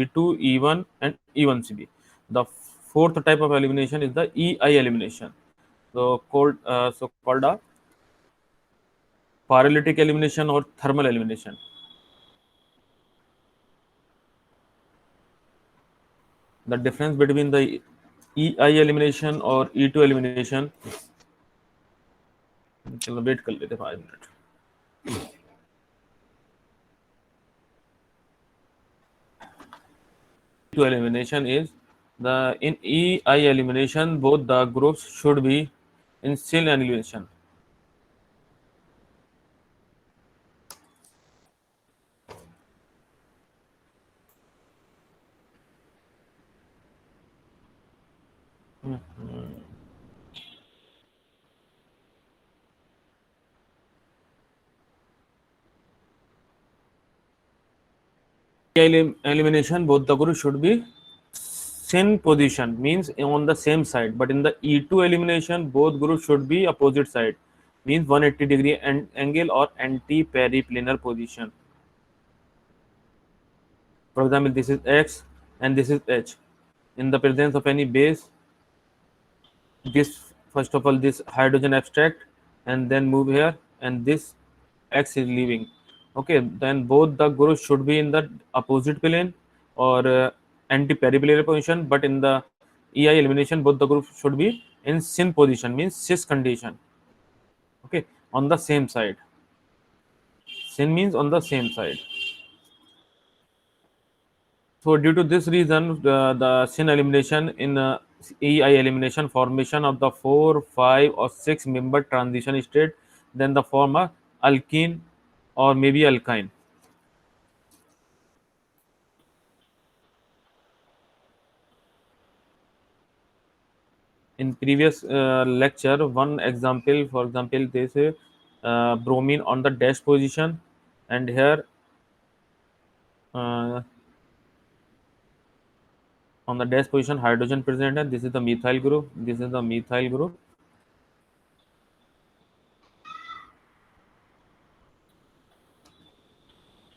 E2, E1, and E1CB. The fourth type of elimination is the EI elimination. So called a pyrolytic elimination or thermal elimination. The difference between the EI elimination or E2 elimination, चलो wait कर लेते 5 minute. E2 elimination is the in EI elimination both the groups should be in cell elimination. Elimination both the groups should be syn position, means on the same side, but in the E2 elimination both groups should be opposite side, means 180-degree angle or anti-periplanar position. For example, this is X and this is H. In the presence of any base, this first of all this hydrogen abstract and then move here, and this X is leaving. Okay, then both the groups should be in the opposite plane or anti-periplanar position, but in the EI elimination both the groups should be in syn position, means cis condition. Okay, on the same side. Syn means on the same side. So due to this reason, the syn elimination in EI elimination, formation of the 4, 5 or 6 member transition state, then the form a alkene or maybe alkyne. In previous lecture, one example, for example, they say bromine on the dash position, and here on the dash position hydrogen present, and this is the methyl group. This is the methyl group.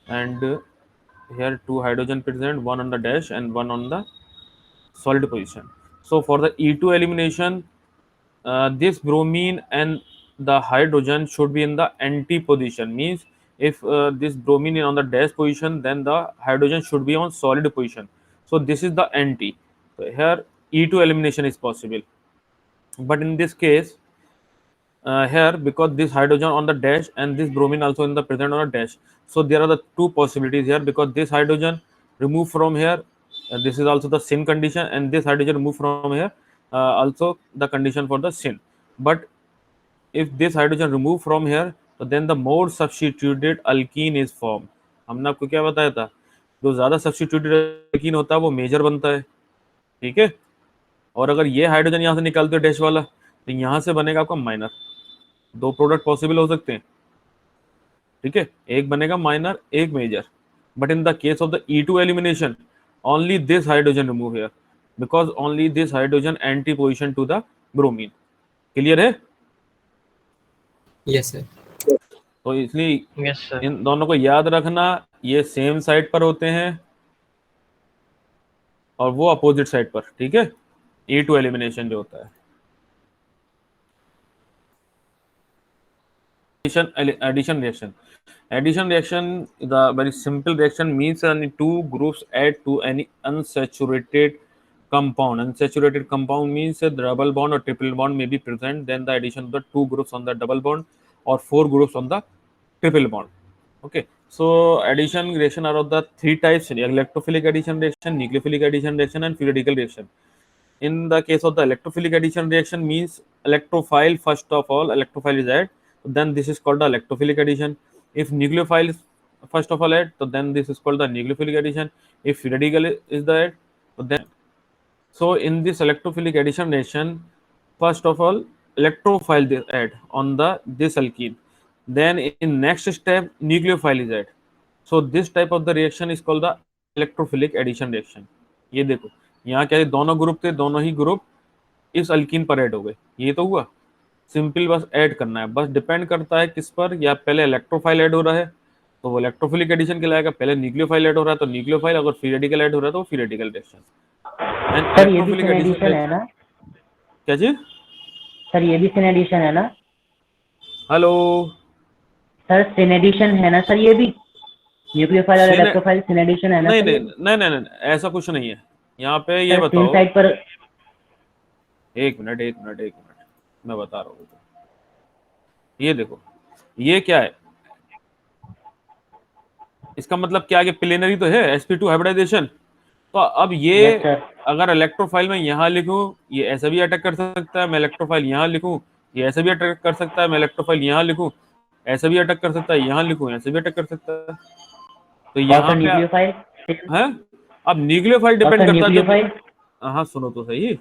And here two hydrogen present, one on the dash and one on the solid position. So for the E2 elimination, this bromine and the hydrogen should be in the anti position, means if this bromine is on the dash position, then the hydrogen should be on solid position. So this is the anti. So here E2 elimination is possible, but in this case here, because this hydrogen on the dash and this bromine also in the present on a dash, so there are the two possibilities here, because this hydrogen removed from here, this is also the syn condition, and this hydrogen removed from here, also the condition for the syn. But if this hydrogen removed from here, तो then the more substituted alkene is formed. हमने आपको क्या बताया था, जो ज्यादा substituted alkene होता है वो मेजर बनता है, ठीक है. और अगर ये हाइड्रोजन यहाँ से निकालते हो डैश वाला, तो यहाँ से बनेगा आपका माइनर. दो प्रोडक्ट पॉसिबल हो सकते हैं, ठीक है, एक बनेगा माइनर एक major. But in the case of the E2 elimination, only this hydrogen remove here, because only this hydrogen anti position to the bromine. Clear है? Yes sir. तो इसलिए यस सर. इन दोनों को याद रखना, ये सेम साइड पर होते हैं और वो अपोजिट साइड पर, ठीक है. E2 एलिमिनेशन जो होता है. Addition reaction. Addition reaction is a very simple reaction, means only two groups add to any unsaturated compound. Unsaturated compound means a double bond or triple bond may be present, then the addition of the two groups on the double bond or four groups on the triple bond. Okay, so addition reaction are of the three types: electrophilic addition reaction, nucleophilic addition reaction, and periodical reaction. In the case of the electrophilic addition reaction, means electrophile, first of all electrophile is added, then this is called the electrophilic addition. If nucleophile is first of all added, so then this is called the nucleophilic addition. If radical is the add, so then, so in this electrophilic addition reaction, first of all electrophile is add on the this alkene, then in next step nucleophile is added. So this type of the reaction is called the electrophilic addition reaction. ये देखो यहाँ क्या है, दोनों group थे, दोनों ही group इस alkyne पर ऐड हो गए, ये तो हुआ सिंपल. बस ऐड करना है, बस डिपेंड करता है किस पर, या पहले इलेक्ट्रोफाइल ऐड हो रहा है तो वो इलेक्ट्रोफिलिक एडिशन कहलाएगा। पहले न्यूक्लियोफाइल ऐड हो रहा है तो न्यूक्लियोफाइल, अगर फ्री रेडिकल ऐड हो रहा है तो free radical reaction. And sir ये भी इलेक्ट्रोफिलिक सिन एडिशन एडिशन है ना? क्या चीज? सर ये भी सिन एडिशन है ना? हेलो। सर सिन एडिशन है ना सर, ये भी न्यूक्लियोफाइल और सेन इलेक्ट्रोफाइल सिन एडिशन है ना नहीं सर नहीं ये भी? नहीं नहीं नहीं, ऐसा कुछ नहीं है यहाँ पे। ये सर सेम बताओ, साइड पर। एक मिनट एक मिनट एक मिनट, मैं बता रहा हूँ। ये देखो, ये क्या है, इसका मतलब क्या है कि प्लेनरी तो है, sp2 हाइब्रिडाइजेशन। तो अब ये यस सर। अगर इलेक्ट्रोफाइल में यहाँ लिखूं, ये ऐसा भी अटैक कर सकता है। मैं इलेक्ट्रोफाइल यहाँ लिखूं, ये ऐसा भी अटैक कर सकता है। मैं इलेक्ट्रोफाइल यहाँ लिखूं, ऐसा भी अटैक कर सकता है। यहाँ लिखूं, ऐसे भी अटैक कर सकता है। तो और यहाँ सर पे न्यूक्लियोफाइल? है। अब न्यूक्लियोफाइल और डिपेंड सर करता है जब, न्यूक्लियोफाइल? हाँ सुनो तो सही,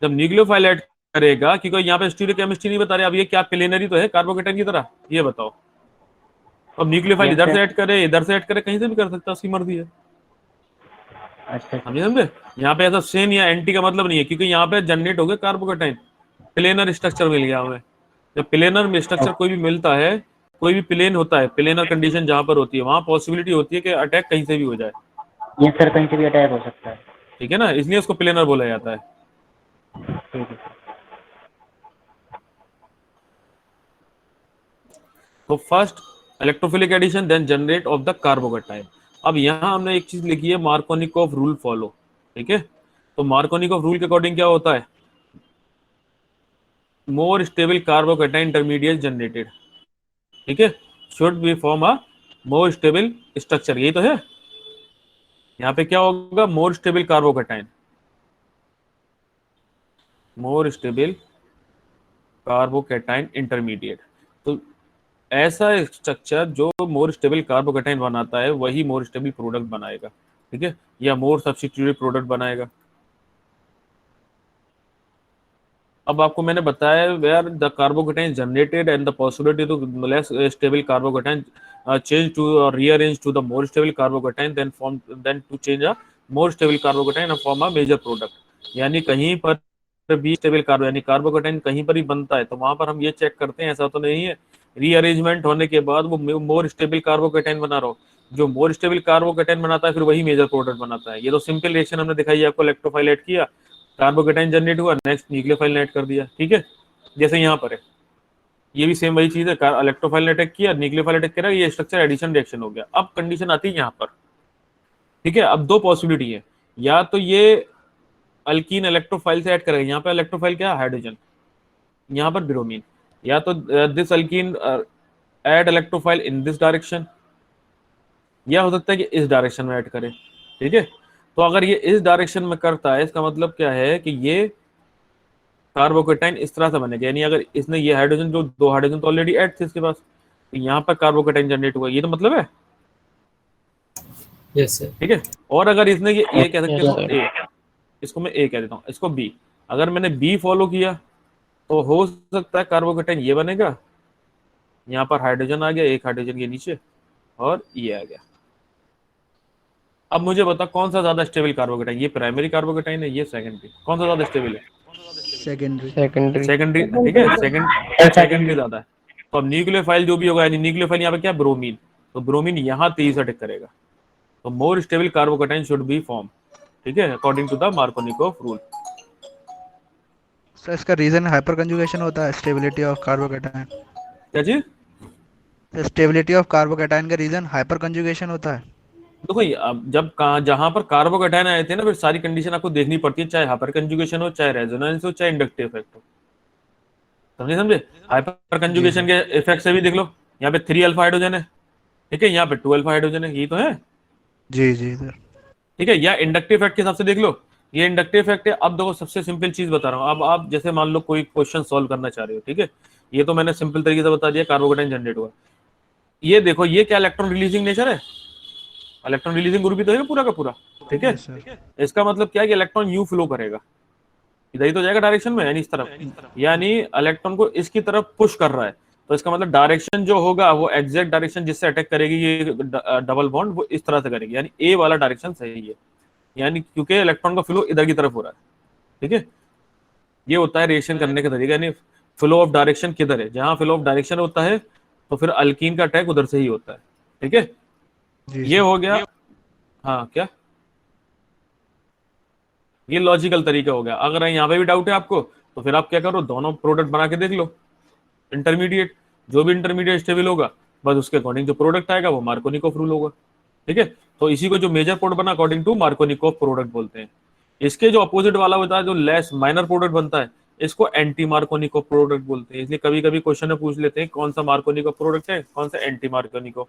जब न्यूक्लियोफाइल ऐड करेगा, क्योंकि यहाँ पे स्टीरियोकेमिस्ट्री नहीं बता रहे। अब ये क्या प्लेनरी तो है कार्बोकेटाइन की तरह, ये बताओ। अब न्यूक्लियोफाइल यस इधर से सर। ऐड करे, इधर से ऐड करे, कहीं से भी कर सकता है, उसकी मर्जी है। अच्छा समझे सर। समझे? यहाँ पे ऐसा सेन या एंटी का मतलब नहीं है, क्योंकि यहाँ पे जनरेट हो गए कार्बोकेटाइन, प्लेनर स्ट्रक्चर मिल गया हमें। जब प्लेनर में स्ट्रक्चर कोई भी मिलता है, कोई भी प्लेन होता है, प्लेनर कंडीशन जहां पर होती है, वहां पॉसिबिलिटी होती है कि अटैक कहीं से भी हो जाए। ये सर कहीं से भी अटैक हो सकता है। ठीक है ना, इसलिए उसको प्लेनर बोला जाता है। ठीक है सर। तो first electrophilic addition, then generate of the carbocation. अब यहाँ हमने एक चीज लिखी है, मार्कोनिकॉफ रूल फॉलो। ठीक है, तो मार्कोनिकॉफ रूल के अकॉर्डिंग क्या होता है, मोर स्टेबल कार्बोकेटाइन इंटरमीडिएट जनरेटेड। ठीक है, should be form a more stable structure, यही तो है। यहाँ पे क्या होगा, मोर स्टेबल कार्बोकेटाइन, मोर स्टेबल कार्बोकेटाइन इंटरमीडिएट। तो ऐसा स्ट्रक्चर जो मोर स्टेबल कार्बोकेटाइन बनाता है, वही मोर स्टेबल प्रोडक्ट बनाएगा। ठीक है, या मोर सब्स्टिट्यूटेड प्रोडक्ट बनाएगा। अब आपको मैंने बताया, where the carbocation generated and the possibility to less stable carbocation change to or rearrange to the more stable carbocation, then to change a more stable carbocation and form a major product। यानी कहीं पर भी stable कार्बो, यानी carbocation कहीं पर ही बनता है तो वहां पर हम ये चेक करते हैं, ऐसा तो नहीं है रीअरेंजमेंट होने के बाद वो मोर स्टेबल कार्बोकेटाइन बना रहा हो। जो मोर स्टेबल कार्बोकेटाइन बनाता है फिर वही मेजर प्रोडक्ट बनाता है। ये तो सिंपल रिएक्शन हमने दिखाई है आपको, इलेक्ट्रोफाइल ऐड किया, कार्बोकेटाइन जनरेट हुआ, नेक्स्ट न्यूक्लियोफाइल ऐड कर दिया। ठीक है, जैसे यहाँ पर है, ये भी सेम वही चीज है, इलेक्ट्रोफाइल ने अटैक किया, न्यूक्लियोफाइल अटैक करा, ये स्ट्रक्चर एडिशन रिएक्शन हो गया। अब कंडीशन आती है यहाँ पर। ठीक है, अब दो पॉसिबिलिटी है, या तो ये अल्कीन इलेक्ट्रोफाइल से ऐड करेगा, यहाँ पे इलेक्ट्रोफाइल क्या है, हाइड्रोजन, यहाँ पर ब्रोमीन, या तो this alkyne add electrophile in this direction, या हो सकता है कि इस डायरेक्शन में ऐड करे। ठीक है, तो अगर ये इस डायरेक्शन में करता है, इसका मतलब क्या है कि ये कार्बोकेटाइन इस तरह से बनेगा। यानी अगर इसने ये हाइड्रोजन, जो दो हाइड्रोजन तो ऑलरेडी ऐड थे इसके पास, तो यहाँ पर कार्बोकेटाइन जनरेट हुआ, ये तो मतलब है। Yes sir. ठीक है, और अगर इसने ये कह सकते यस हैं सर। ए, इसको मैं ए कह देता हूँ, इसको बी, अगर मैंने बी फॉलो किया तो हो सकता है कार्बोकेटाइन ये बनेगा, यहाँ पर हाइड्रोजन आ गया एक हाइड्रोजन के नीचे, और ये आ गया। अब मुझे बता कौन सा ज्यादा स्टेबल कार्बोकेटाइन, ये प्राइमरी कार्बोकेटाइन है, ये सेकेंडरी, कौन सा ज्यादा स्टेबल है? सेकेंडरी। सेकेंडरी। सेकेंडरी। ठीक है, सेकेंडरी ज्यादा है। तो अब न्यूक्लियोफाइल जो भी होगा, यानी न्यूक्लियोफाइल यहाँ पे क्या, ब्रोमीन, तो ब्रोमीन यहाँ तेज अटैक करेगा, तो more stable carbocation should be form. ठीक है, according to the Markovnikov rule. Sir इसका रीजन हाइपर कंजुगेशन होता है, स्टेबिलिटी ऑफ कार्बोकेटाइन। क्या चीज? स्टेबिलिटी ऑफ कार्बोकेटाइन का रीजन हाइपर कंजुगेशन होता है। देखो ये अब जब जहां पर कार्बोकेटाइन आए थे ना, फिर सारी कंडीशन आपको देखनी पड़ती है, चाहे हाइपर कंजुगेशन हो, चाहे रेजोनेंस हो, चाहे इंडक्टिव इफेक्ट हो। समझे समझे? हाइपर जी कंजुगेशन सर। के इफेक्ट से भी देख लो, यहाँ पे 3 अल्फा हाइड्रोजन है, ठीक है, यहाँ पे 2 अल्फा हाइड्रोजन है, ये तो है। जी जी सर। ठीक है, या इंडक्टिव इफेक्ट के हिसाब से देख लो, ये इंडक्टिव इफेक्ट है। अब देखो सबसे सिंपल चीज बता रहा हूँ, अब आप जैसे मान लो कोई क्वेश्चन सॉल्व करना चाह रहे हो, ठीक है, ये तो मैंने सिंपल तरीके से बता दिया, कार्बोकेटाइन जनरेट हुआ। ये देखो ये क्या इलेक्ट्रॉन रिलीजिंग नेचर है, इलेक्ट्रॉन रिलीजिंग ग्रुप ही तो है पूरा का पूरा। ठीक है, यस सर। इसका मतलब क्या है कि इलेक्ट्रॉन यू फ्लो करेगा, इधर ही तो जाएगा डायरेक्शन में, यानी इस तरफ, यानी इलेक्ट्रॉन को इसकी तरफ पुश कर रहा है। तो इसका मतलब डायरेक्शन जो होगा वो एग्जैक्ट डायरेक्शन जिससे अटैक करेगी ये डबल बॉन्ड, वो इस तरह से करेगी, यानी ए वाला डायरेक्शन सही है, यानी क्योंकि इलेक्ट्रॉन का फ्लो इधर की तरफ हो रहा है। ठीक है, ये होता है रिएक्शन करने का तरीका, यानी फ्लो ऑफ डायरेक्शन किधर है, जहां फ्लो ऑफ डायरेक्शन होता है तो फिर अल्कीन का अटैक उधर से ही होता है। ठीक है, जी ये सर। हो गया। हाँ क्या, ये लॉजिकल तरीका हो गया। अगर यहाँ पे भी डाउट है आपको तो फिर आप क्या करो, दोनों प्रोडक्ट बना के देख लो। इंटरमीडिएट, जो भी इंटरमीडिएट स्टेबल होगा बस उसके अकॉर्डिंग जो प्रोडक्ट आएगा वो मार्कोनिकोव रूल होगा। ठीक है, तो इसी को जो मेजर प्रोडक्ट बना अकॉर्डिंग टू मार्कोनिकोव प्रोडक्ट बोलते हैं। इसके जो अपोजिट वाला होता है, जो लेस माइनर प्रोडक्ट बनता है, इसको एंटी मार्कोनिकोव प्रोडक्ट बोलते हैं। इसलिए कभी कभी क्वेश्चन में पूछ लेते हैं कौन सा मार्कोनिकोव प्रोडक्ट है, कौन सा anti Markovnikov.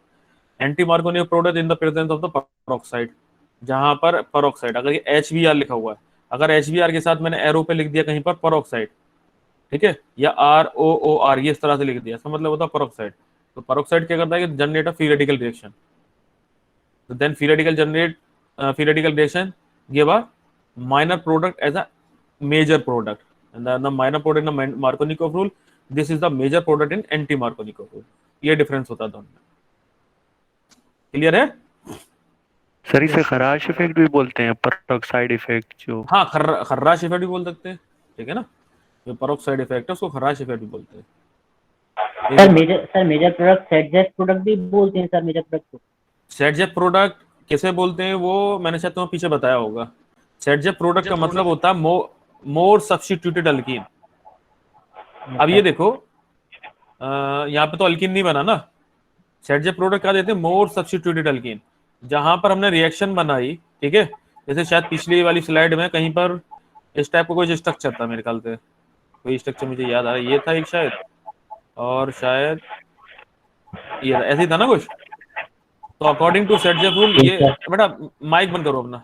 Anti Markovnikov product in the presence of the peroxide, जहां पर पेरोक्साइड, अगर ये HBr लिखा हुआ है, अगर HBr के साथ मैंने एरो पे लिख दिया कहीं पर पेरोक्साइड, ठीक है, या ROOR ये इस तरह से लिख दिया, इसका मतलब होता है पेरोक्साइड। तो पेरोक्साइड क्या करता है कि generate a free radical reaction, तो then free radical generate free radical reaction give a minor product as a major product, and the minor product in the Markovnikov rule, this is the major product in anti Markovnikov rule। ये difference होता है दोनों में। Clear है? Sir इसे खराश effect भी बोलते हैं, पेरोक्साइड इफेक्ट जो। हाँ, खर्राश इफेक्ट भी बोल सकते हैं, ठीक है ना। जो पेरोक्साइड इफेक्ट है उसको खर्राश इफेक्ट भी बोलते हैं। Sir major product set product भी बोलते हैं सर, मेजर प्रोडक्ट को। सेटजेप प्रोडक्ट किसे बोलते हैं वो मैंने शायद तुम्हें पीछे बताया होगा। सेटजेप प्रोडक्ट का मतलब होता है मोर सब्स्टिट्यूटेड अल्कीन। अब ये देखो, यहाँ पे तो अल्कीन नहीं बना ना, सेटजेप प्रोडक्ट क्या देते हैं, मोर सब्स्टिट्यूटेड अल्कीन। जहां पर हमने रिएक्शन बनाई, ठीक है, जैसे शायद पिछली वाली स्लाइड में कहीं पर इस टाइप का कोई स्ट्रक्चर था मेरे ख्याल से, कोई स्ट्रक्चर मुझे याद आ रहा है, ये था एक शायद, और शायद ये था, ऐसे ही था ना कुछ। तो अकॉर्डिंग टू सेटजेप रूल ये, बेटा माइक बंद करो अपना।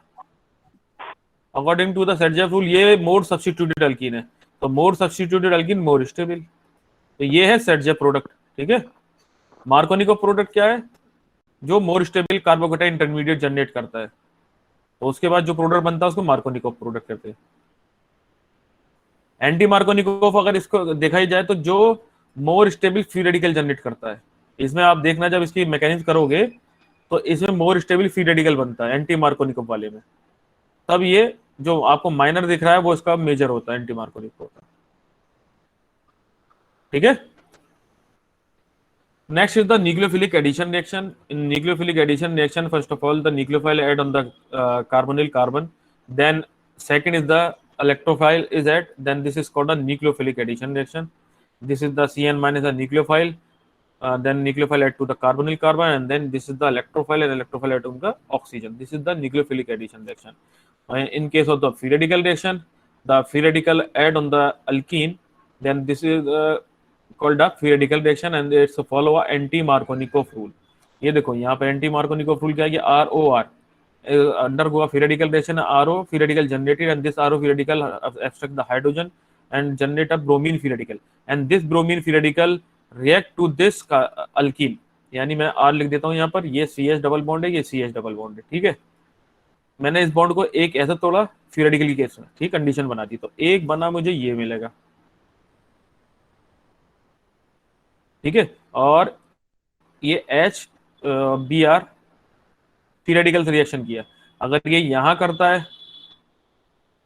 अकॉर्डिंग टू द सेटजेप रूल ये मोर सब्स्टिट्यूटेड अल्कीन है, तो मोर सब्स्टिट्यूटेड अल्कीन मोर स्टेबल, तो ये है सेटजेप प्रोडक्ट। ठीक है, मार्कोनिकोव प्रोडक्ट क्या है, जो मोर स्टेबल कार्बोकेटाइन इंटरमीडिएट जनरेट करता है, तो उसके बाद जो प्रोडक्ट बनता है उसको मार्कोनिकोव प्रोडक्ट कहते हैं। एंटी मार्कोनिकोव अगर इसको देखा ही जाए तो जो more stable free radical generate करता है, इसमें आप देखना जब इसकी मैकेनिज्म करोगे तो इसमें मोर स्टेबल फ्री रेडिकल बनता है एंटी मार्कोनिकोव वाले में, तब ये जो आपको माइनर दिख रहा है वो इसका मेजर होता है, एंटी मार्कोनिकोव का। ठीक है, next is the nucleophilic addition reaction. In nucleophilic addition reaction, first of all the nucleophile add on the carbonyl carbon, then second is the electrophile is add, then this is called a nucleophilic addition reaction. This is the Cn minus the nucleophile, then nucleophile add to the carbonyl carbon, and then this is the electrophile, and electrophile add to the oxygen. This is the nucleophilic addition reaction. In case of the free radical reaction, the free radical add on the alkene, then this is called a free radical reaction and it's follow a anti Markovnikov rule। ये देखो यहाँ पे anti Markovnikov rule क्या है कि ROR undergo a free radical reaction, RO free radical generated, and this RO free radical abstract the hydrogen and generate a bromine free radical, and this bromine free radical react to this alkyl, यानी मैं R लिख देता हूँ यहाँ पर, ये CH double bond है, ये CH डबल बॉन्ड है। ठीक है, मैंने इस बॉन्ड को एक ऐसा तोड़ा फ्री रेडिकल की केस में, ठीक, कंडीशन बना दी, तो एक बना मुझे ये मिलेगा। ठीक है, और ये HBr फ्री रेडिकल से रिएक्शन किया, अगर ये यहां करता है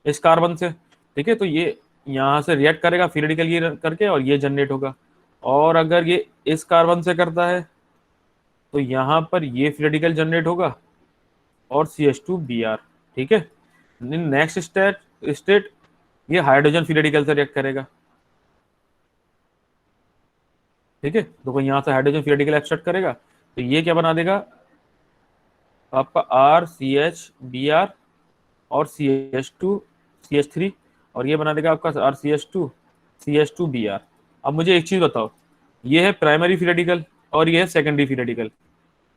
इस कार्बन से, ठीक है, तो ये यहां से रिएक्ट करेगा फ्री रेडिकल ये करके और ये जनरेट होगा, और अगर ये इस कार्बन से करता है तो यहां पर ये फ्री रेडिकल जनरेट होगा और CH2Br। ठीक है, नेक्स्ट स्टेट ये हाइड्रोजन फ्री रेडिकल से रिएक्ट करेगा। ठीक है, देखो यहाँ से हाइड्रोजन फ्री रेडिकल एक्सट्रैक्ट करेगा तो ये क्या बना देगा आपका RCHBr और CH3, और ये बना देगा आपका RCH2CH2Br। अब मुझे एक चीज बताओ, ये है प्राइमरी फ्री रेडिकल और ये है secondary free radical.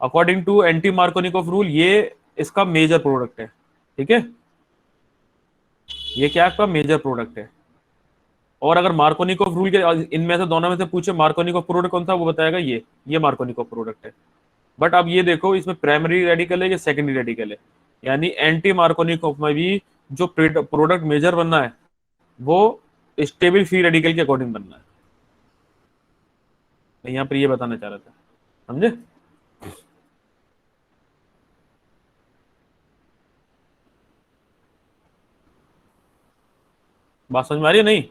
According to anti Markovnikov rule ये इसका मेजर प्रोडक्ट है। ठीक है, ये क्या आपका मेजर प्रोडक्ट है, और अगर मार्कोनिकोव रूल के इनमें से दोनों में से पूछे मार्कोनिकोव प्रोडक्ट कौन सा, वो बताएगा ये मार्कोनिकोव प्रोडक्ट है। बट अब ये देखो इसमें प्राइमरी रेडिकल है या सेकेंडरी रेडिकल है, यानी एंटी मार्कोनिकोव में भी जो प्रोडक्ट मेजर बनना है वो स्टेबल फ्री रेडिकल के अकॉर्डिंग बनना है। मैं यहाँ पर ये बताना चाह रहा था, समझे? बात समझ में आ रही है नहीं?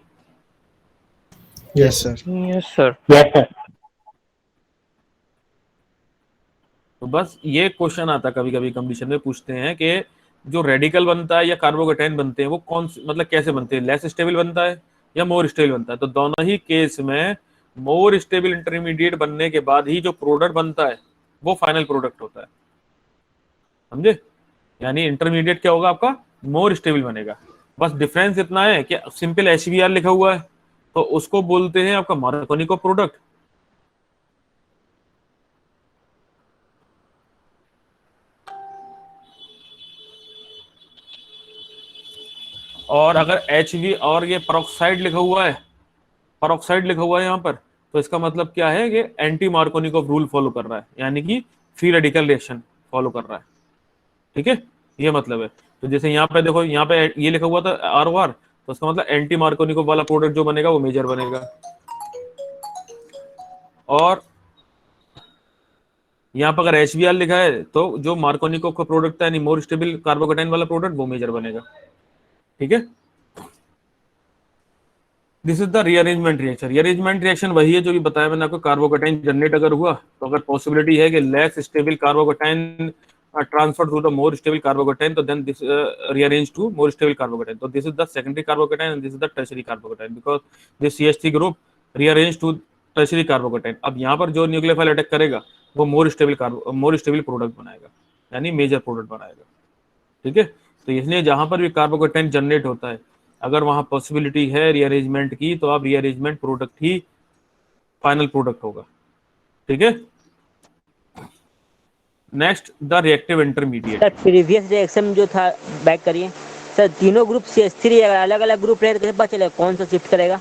Yes sir. Yes sir. तो बस ये क्वेश्चन आता कभी कभी कंडीशन में पूछते हैं कि जो रेडिकल बनता है या कार्बोकेटाइन बनते हैं वो कौन मतलब कैसे बनते हैं, लेस स्टेबल बनता है या मोर स्टेबल बनता है। तो दोनों ही केस में मोर स्टेबल इंटरमीडिएट बनने के बाद ही जो प्रोडक्ट बनता है वो फाइनल प्रोडक्ट होता है, समझे। यानी इंटरमीडिएट क्या होगा आपका, मोर स्टेबल बनेगा। बस डिफरेंस इतना है कि सिंपल HBr लिखा हुआ है तो उसको बोलते हैं आपका मार्कोनिकोव प्रोडक्ट। और अगर HV और ये पेरोक्साइड लिखा हुआ है, पेरोक्साइड लिखा हुआ है यहाँ पर, तो इसका मतलब क्या है कि एंटी मार्कोनिकोव रूल फॉलो कर रहा है, यानी कि फ्री रेडिकल रिएक्शन फॉलो कर रहा है, ठीक है, ये मतलब है। तो जैसे यहाँ पे देखो, यहाँ पे ये लिखा हुआ था ROR, तो उसका मतलब एंटी मार्कोनिकोव वाला प्रोडक्ट जो बनेगा वो मेजर बनेगा। और यहाँ पर अगर HBr लिखा है तो जो मार्कोनिकोव का प्रोडक्ट है यानी मोर स्टेबल कार्बोकेटाइन वाला प्रोडक्ट वो मेजर बनेगा, ठीक है। This is the rearrangement reaction. Rearrangement reaction वही है जो भी बताया मैंने आपको, कार्बोकेटाइन जनरेट अगर हुआ तो अगर पॉसिबिलिटी है कि less stable carbocation transfer to the more stable carbocation, तो then this rearrange to more stable carbocation. So this is the secondary carbocation and this is the tertiary carbocation because this CH3 group rearrange to tertiary carbocation. अब यहाँ पर जो nucleophile attack करेगा वो more stable product बनाएगा, यानी major product बनाएगा, ठीक है। तो इसलिए जहां पर भी कार्बोकेटाइन जनरेट होता है अगर वहां पॉसिबिलिटी है रीअरेंजमेंट की तो आप रीअरेंजमेंट प्रोडक्ट ही फाइनल प्रोडक्ट होगा, ठीक है। Next the reactive intermediate. Sir previous reaction जो था बैक करिए सर, तीनों ग्रुप CH3 अगर अलग अलग ग्रुप रहे तो कैसे पता चलेगा कौन सा शिफ्ट करेगा?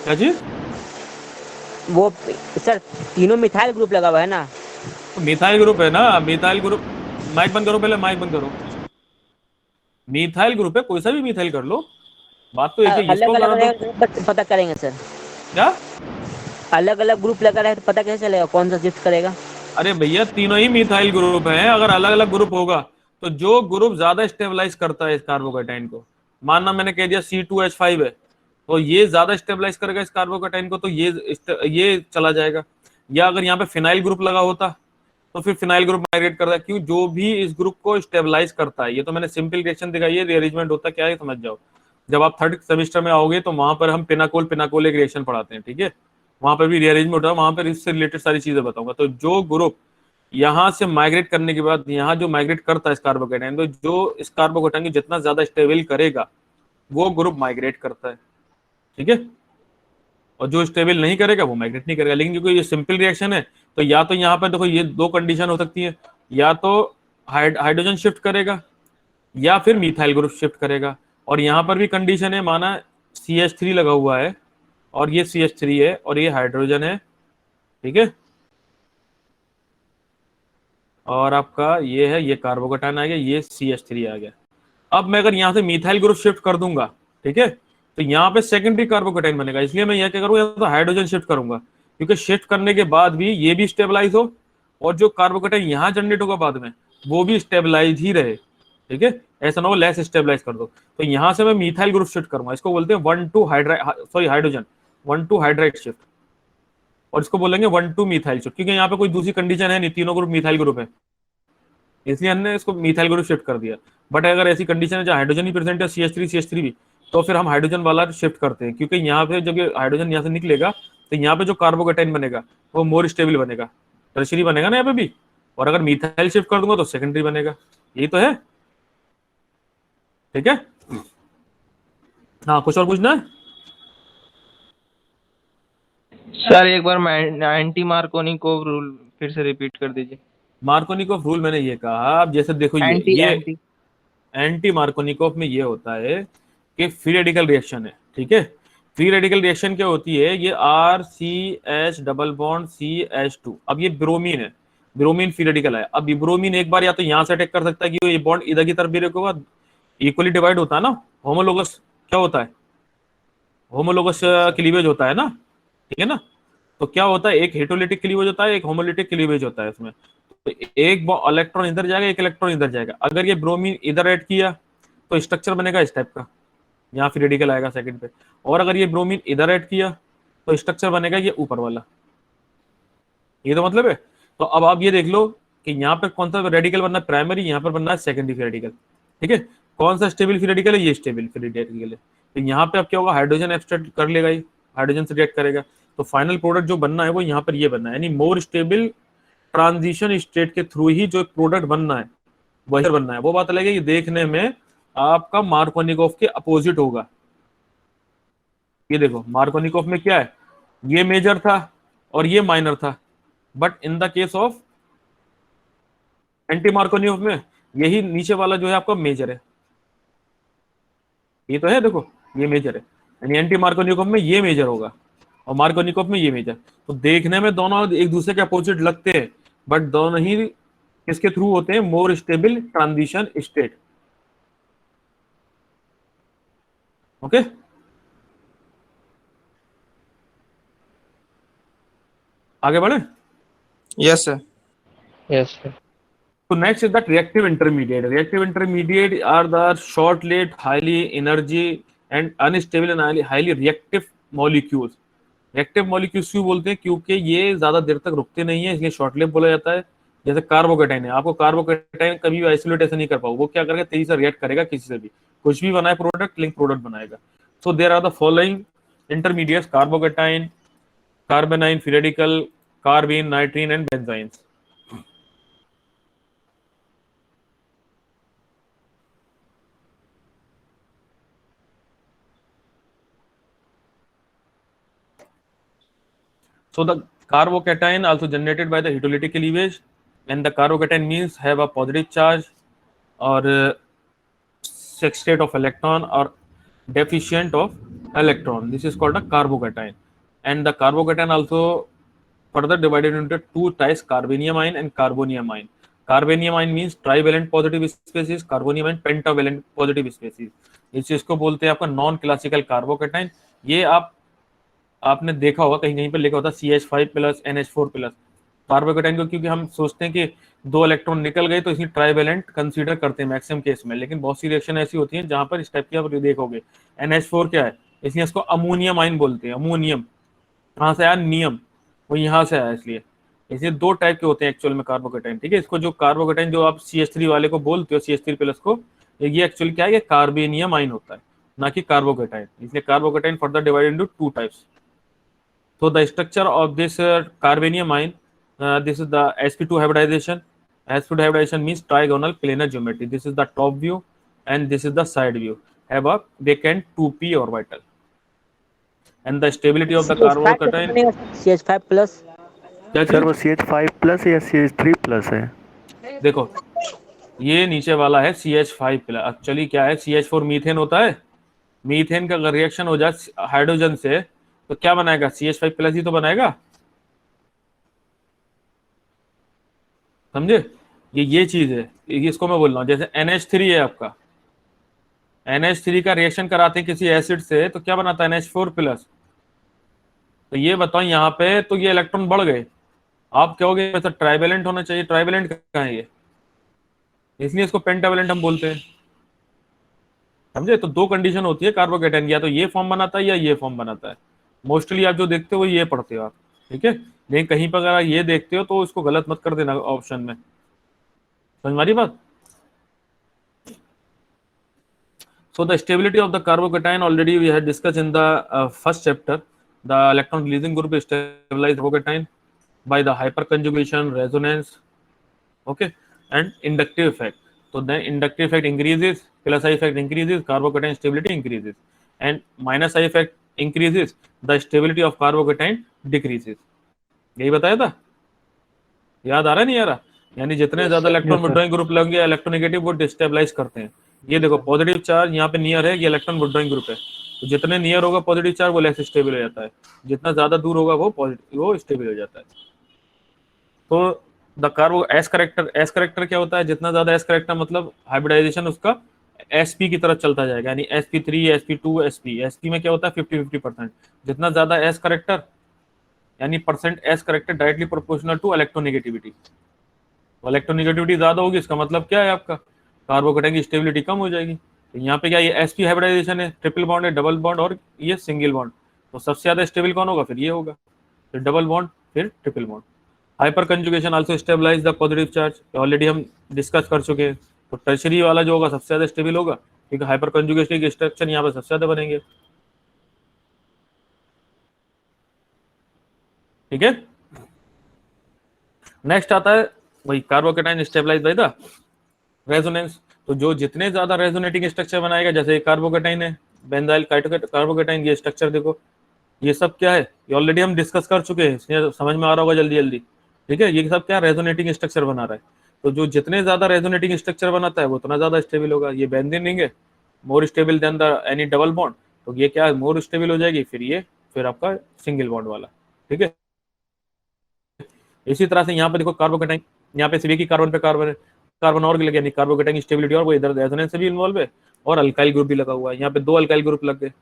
क्या जी? वो सर तीनों मिथाइल ग्रुप लगा हुआ है ना, मिथाइल ग्रुप है ना, मिथाइल ग्रुप। माइक बंद करो, पहले माइक बंद करो। मिथाइल ग्रुप है, कोई सा भी मिथाइल कर लो, बात तो एक है। अलग इसको अलग करा रहेगा तो तो पता करेंगे सर, क्या, अलग अलग ग्रुप लगा रहे तो पता कैसे चलेगा कौन सा शिफ्ट करेगा? अरे भैया तीनों ही मिथाइल ग्रुप हैं, अगर अलग अलग ग्रुप होगा तो जो ग्रुप ज्यादा स्टेबलाइज करता है इस कार्बोकेटाइन को, मानना मैंने कह दिया C2H5 है तो ये ज्यादा स्टेबलाइज करेगा इस कार्बोकेटाइन को, तो ये चला जाएगा। या अगर यहाँ पे फिनाइल ग्रुप लगा होता तो फिर फिनाइल ग्रुप माइग्रेट करता है, क्यों, जो भी इस ग्रुप को स्टेबलाइज करता है। ये तो मैंने सिंपल रिएक्शन दिखाई है, रीअरेंजमेंट होता क्या है समझ जाओ। जब आप थर्ड सेमेस्टर में आओगे तो वहां पर हम पिनाकोल एक रिएक्शन पढ़ाते हैं, ठीक है, वहां पर भी रीअरेंजमेंट होता है, वहां पर इससे रिलेटेड सारी चीजें बताऊंगा। तो जो ग्रुप यहाँ से माइग्रेट करने के बाद यहाँ जो माइग्रेट करता है इस कार्बोकेटाइन, तो जो इस कार्बोकेटाइन को जितना ज्यादा स्टेबल करेगा वो ग्रुप माइग्रेट करता है, ठीक है, और जो स्टेबल नहीं करेगा वो माइग्रेट नहीं करेगा। लेकिन क्योंकि ये सिंपल रिएक्शन है तो या तो यहाँ पर देखो ये दो कंडीशन हो सकती है, या तो हाइड्रोजन शिफ्ट करेगा या फिर मिथाइल ग्रुप शिफ्ट करेगा। और यहाँ पर भी कंडीशन है, माना CH3 लगा हुआ है और ये CH3 है और ये हाइड्रोजन है, ठीक है, और आपका ये है, ये कार्बोकेटाइन आ गया, ये CH3 आ गया। अब मैं अगर यहाँ से मिथाइल ग्रुप शिफ्ट कर दूंगा, ठीक है, तो यहाँ पे सेकेंडरी कार्बोकेटाइन बनेगा। इसलिए मैं यहाँ क्या करूँगा, तो हाइड्रोजन शिफ्ट करूंगा, क्योंकि शिफ्ट करने के बाद भी ये भी स्टेबलाइज हो और जो कार्बोकेटाइन यहाँ जनरेट होगा बाद में वो भी स्टेबलाइज ही रहे, ठीक है, ऐसा ना हो लेस स्टेबलाइज कर दो। तो यहाँ से मैं मिथाइल ग्रुप शिफ्ट करूंगा, इसको बोलते हैं हाइड्रोजन 1 to हाइड्राइड शिफ्ट, और इसको बोलेंगे 1 to मिथाइल शिफ्ट, क्योंकि यहाँ पे कोई दूसरी कंडीशन है नहीं, तीनों ग्रुप मिथाइल ग्रुप है, इसलिए हमने इसको मिथाइल ग्रुप शिफ्ट कर दिया। बट अगर ऐसी कंडीशन है जहाँ हाइड्रोजन ही प्रेजेंट है, CH3 भी, तो फिर हम हाइड्रोजन वाला शिफ्ट करते हैं, क्योंकि यहाँ पे जब ये हाइड्रोजन यहाँ से निकलेगा तो यहाँ पे जो कार्बोकेटाइन बनेगा वो मोर स्टेबल बनेगा, टर्शियरी बनेगा ना यहाँ पे भी, और अगर मिथाइल शिफ्ट कर दूंगा तो सेकेंडरी बनेगा। यही तो है, ठीक है। हाँ, कुछ और पूछना है? सर एक बार एंटी मार्कोनिकोव रूल फिर से रिपीट कर दीजिए। मार्कोनिकोव रूल मैंने ये कहा, अब जैसे देखो ये एंटी एंटी मार्कोनिकोव में ये होता है कि फ्री रेडिकल रिएक्शन है, ठीक है। फ्री रेडिकल रिएक्शन क्या होती है, ये RCH डबल बॉन्ड CH2। अब ये ब्रोमीन है, ब्रोमीन फ्री रेडिकल है। अब ब्रोमीन एक बार या तो यहाँ से अटैक कर सकता है कि ये बॉन्ड इधर की तरफ भी रखोगा, इक्वली डिवाइड होता है ना, होमोलोगस क्या होता है, होमोलोगस क्लीवेज होता है ना, ठीक है ना। तो क्या होता है, एक हेटरोलिटिक क्लीवेज होता है, एक होमोलिटिक क्लीवेज होता है इसमें। तो एक इलेक्ट्रॉन इधर जाएगा, एक इलेक्ट्रॉन इधर जाएगा। अगर ये ब्रोमीन इधर ऐड किया तो स्ट्रक्चर बनेगा इस टाइप का, यहाँ फिर रेडिकल आएगा सेकंड पे। और अगर ये ब्रोमीन इधर ऐड किया तो स्ट्रक्चर बनेगा ये ऊपर वाला। ये तो मतलब है। तो अब आप ये देख लो कि यहाँ पे कौन सा रेडिकल बनना है प्राइमरी, यहाँ पर बनना है सेकेंडरी फ्री रेडिकल। ठीक है, कौन सा स्टेबल फ्री रेडिकल है, ये स्टेबल फ्री रेडिकल है। तो यहाँ पे अब क्या होगा, हाइड्रोजन एब्स्ट्रैक्ट कर लेगा, ये हाइड्रोजन से रिएक्ट करेगा, तो फाइनल प्रोडक्ट जो बनना है वो यहाँ पर ये बनना है, यानी मोर स्टेबल ट्रांजिशन स्टेट के थ्रू ही जो प्रोडक्ट बनना है वही बनना है। वो बात अलग है, ये देखने में आपका मार्कोनिकोव के अपोजिट होगा। ये देखो मार्कोनिकोव में क्या है, ये मेजर था और ये माइनर था, but in the case of anti Markovnikov में यही नीचे वाला जो है आपका मेजर है। ये तो है, देखो ये मेजर है, यानी एंटी मार्कोनिकोव में ये मेजर होगा और मार्कोनिकोव में ये मेजर। तो देखने में दोनों एक दूसरे के अपोजिट लगते हैं, बट दोनों ही किसके थ्रू होते हैं, more stable transition state. Okay, आगे बढ़े। Yes sir. Yes, sir. So next is that reactive intermediate. Reactive intermediate are the short-lived, highly energy and unstable and highly reactive molecules. Reactive molecules क्यों बोलते हैं, क्योंकि ये ज्यादा देर तक रुकते नहीं है, इसलिए शॉर्ट लिव बोला जाता है। जैसे कार्बोकेटाइन है, आपको कार्बोकेटाइन कभी भी आइसोलेट ऐसे नहीं कर पाओ, वो क्या करेगा, तेजी से रिएक्ट करेगा किसी से भी, कुछ भी बनाए प्रोडक्ट, लिंक प्रोडक्ट बनाएगा। So there are the following intermediates, carbocation, carbanion, free radical, carbene, nitrene and benzynes. So the carbocation also generated by the hydrolytic cleavage, and the carbocation means have a positive charge or sextate of electron or deficient of electron. This is called a carbocation. And the carbocation also further divided into two types, carbeniamine and carboniamine. Carbeniamine means trivalent positive species, carboniamine pentavalent positive species. इस चीज को बोलते हैं आपका non classical carbocation. ये आपने देखा होगा कहीं कहीं पर लिखा होता है CH5 plus NH4 plus carbocation को, क्योंकि हम सोचते हैं कि 2 इलेक्ट्रॉन निकल गए तो इसमें ट्राइवेलेंट कंसीडर करते हैं मैक्सिमम केस में, लेकिन बहुत सी रिएक्शन ऐसी होती हैं जहां पर इस टाइप की आप देखोगे। NH4 क्या है, इसलिए इसको अमोनियम आइन बोलते हैं। अमोनियम कहाँ से आया, नियम, वो यहाँ से आया, इसलिए 2 टाइप के होते हैं एक्चुअल में कार्बोकेटाइन। ठीक है, इसको जो कार्बोकेटाइन जो आप CH3 वाले को बोलते हो, CH3 प्लस को, ये एक्चुअली क्या है, ये कार्बेनियम आइन होता है, ना कि कार्बोकेटाइन। इसलिए carbocation further divided into 2 types. So the structure of this carbenium ion, this is the sp2 hybridization. sp2 hybridization means trigonal planar geometry. This is the top view and this is the side view. Have a vacant 2p orbital. And the stability of the carbocation. CH5 plus sir वो CH5 plus या CH3 plus है? देखो ये नीचे वाला है CH5 plus. Actually क्या है, CH4 मीथेन होता है, मीथेन का अगर रिएक्शन हो जाए हाइड्रोजन से तो क्या बनाएगा, CH5 प्लस ही तो बनाएगा, समझे। ये चीज है, इसको मैं बोल रहा हूँ। जैसे NH3 है आपका, NH3 का रिएक्शन कराते हैं किसी एसिड से तो क्या बनाता है, NH4 प्लस। तो ये बताओ यहाँ पे तो ये इलेक्ट्रॉन बढ़ गए, आप कहोगे वैसा ट्राइवेलेंट होना चाहिए, ट्राइवेलेंट कहाँ है ये, इसलिए इसको पेंटावेलेंट हम बोलते हैं, समझे। तो 2 कंडीशन होती है कार्बोकेटाइन, या तो ये फॉर्म बनाता है या ये फॉर्म बनाता है। मोस्टली आप जो देखते हो ये पढ़ते हो आप, ठीक है, लेकिन कहीं पर अगर ये देखते हो तो इसको गलत मत कर देना ऑप्शन में, समझ मारी बात। So the stability of the carbocation already we had discussed in the first chapter. The electron releasing group is stabilized carbocation by the hyperconjugation, resonance, okay, and inductive effect. So then inductive effect increases, plus I effect increases, carbocation stability increases, and minus I effect increases, the stability of carbocation decreases. यही बताया था, याद आ रहा है नहीं आ रहा, यानी जितने ज्यादा इलेक्ट्रॉन विड्रॉइंग ग्रुप लगेंगे इलेक्ट्रोनेगेटिव वो डिस्टेबलाइज करते हैं। ये देखो पॉजिटिव चार्ज यहाँ पे नियर है, ये इलेक्ट्रॉन विड्रॉइंग ग्रुप है, तो जितने नियर होगा पॉजिटिव चार्ज वो लेस स्टेबल हो जाता है, जितना ज्यादा दूर होगा वो स्टेबल हो जाता है। तो द कार्बो एस करेक्टर क्या होता है, जितना ज्यादा एस करेक्टर मतलब हाइब्रिडाइजेशन उसका sp की तरफ चलता जाएगा, यानी sp3 sp2 sp में क्या होता है 50-50%। जितना ज्यादा एस करेक्टर यानी percent s character directly proportional to electronegativity, तो इलेक्ट्रोनेगेटिविटी ज्यादा होगी, इसका मतलब क्या है आपका कार्बोकेटाइन की स्टेबिलिटी कम हो जाएगी। तो यहाँ पे क्या ये sp हाइब्रिडाइजेशन है, ट्रिपल बॉन्ड है, डबल बॉन्ड और ये सिंगल बॉन्ड, तो सबसे ज्यादा स्टेबल कौन होगा, फिर ये होगा, फिर डबल बॉन्ड, फिर triple bond. Hyperconjugation also stabilise the positive charge, already हम डिस्कस कर चुके हैं। तो टर्शरी वाला जो होगा सबसे ज्यादा स्टेबल होगा, क्योंकि हाइपर कंजुगेशन के स्ट्रक्चर यहाँ पर सबसे ज्यादा बनेंगे। ठीक है, नेक्स्ट आता है वही carbocation stabilise by the resonance. तो जो जितने ज्यादा रेजोनेटिंग स्ट्रक्चर बनाएगा, जैसे कार्बोकेटाइन है, बेंजाइल कार्बोकेटाइन, ये स्ट्रक्चर देखो, ये सब क्या है, ये ऑलरेडी हम डिस्कस कर चुके हैं, इसलिए समझ में आ रहा होगा जल्दी जल्दी। ठीक है, ये सब क्या रेजोनेटिंग स्ट्रक्चर बना रहा है। तो जो जितने ज्यादा रेजोनेटिंग स्ट्रक्चर बनाता है वो उतना ज्यादा स्टेबल होगा। ये बेंजीन रिंग है, मोर stable than the any double bond, तो ये क्या है, मोर स्टेबल हो जाएगी। फिर आपका सिंगल बॉन्ड वाला। ठीक है, इसी तरह से यहाँ पे देखो कार्बोकेटाइन, यहाँ पे सिर्फ एक ही कार्बन पे कार्बन है, कार्बन और लगे, यानी कार्बोकेटाइन स्टेबिलिटी, और वो इधर रेजोनेंस से भी इन्वॉल्व है और अल्काइल ग्रुप भी लगा हुआ है। यहाँ पे 2 अल्काइल ग्रुप लग गए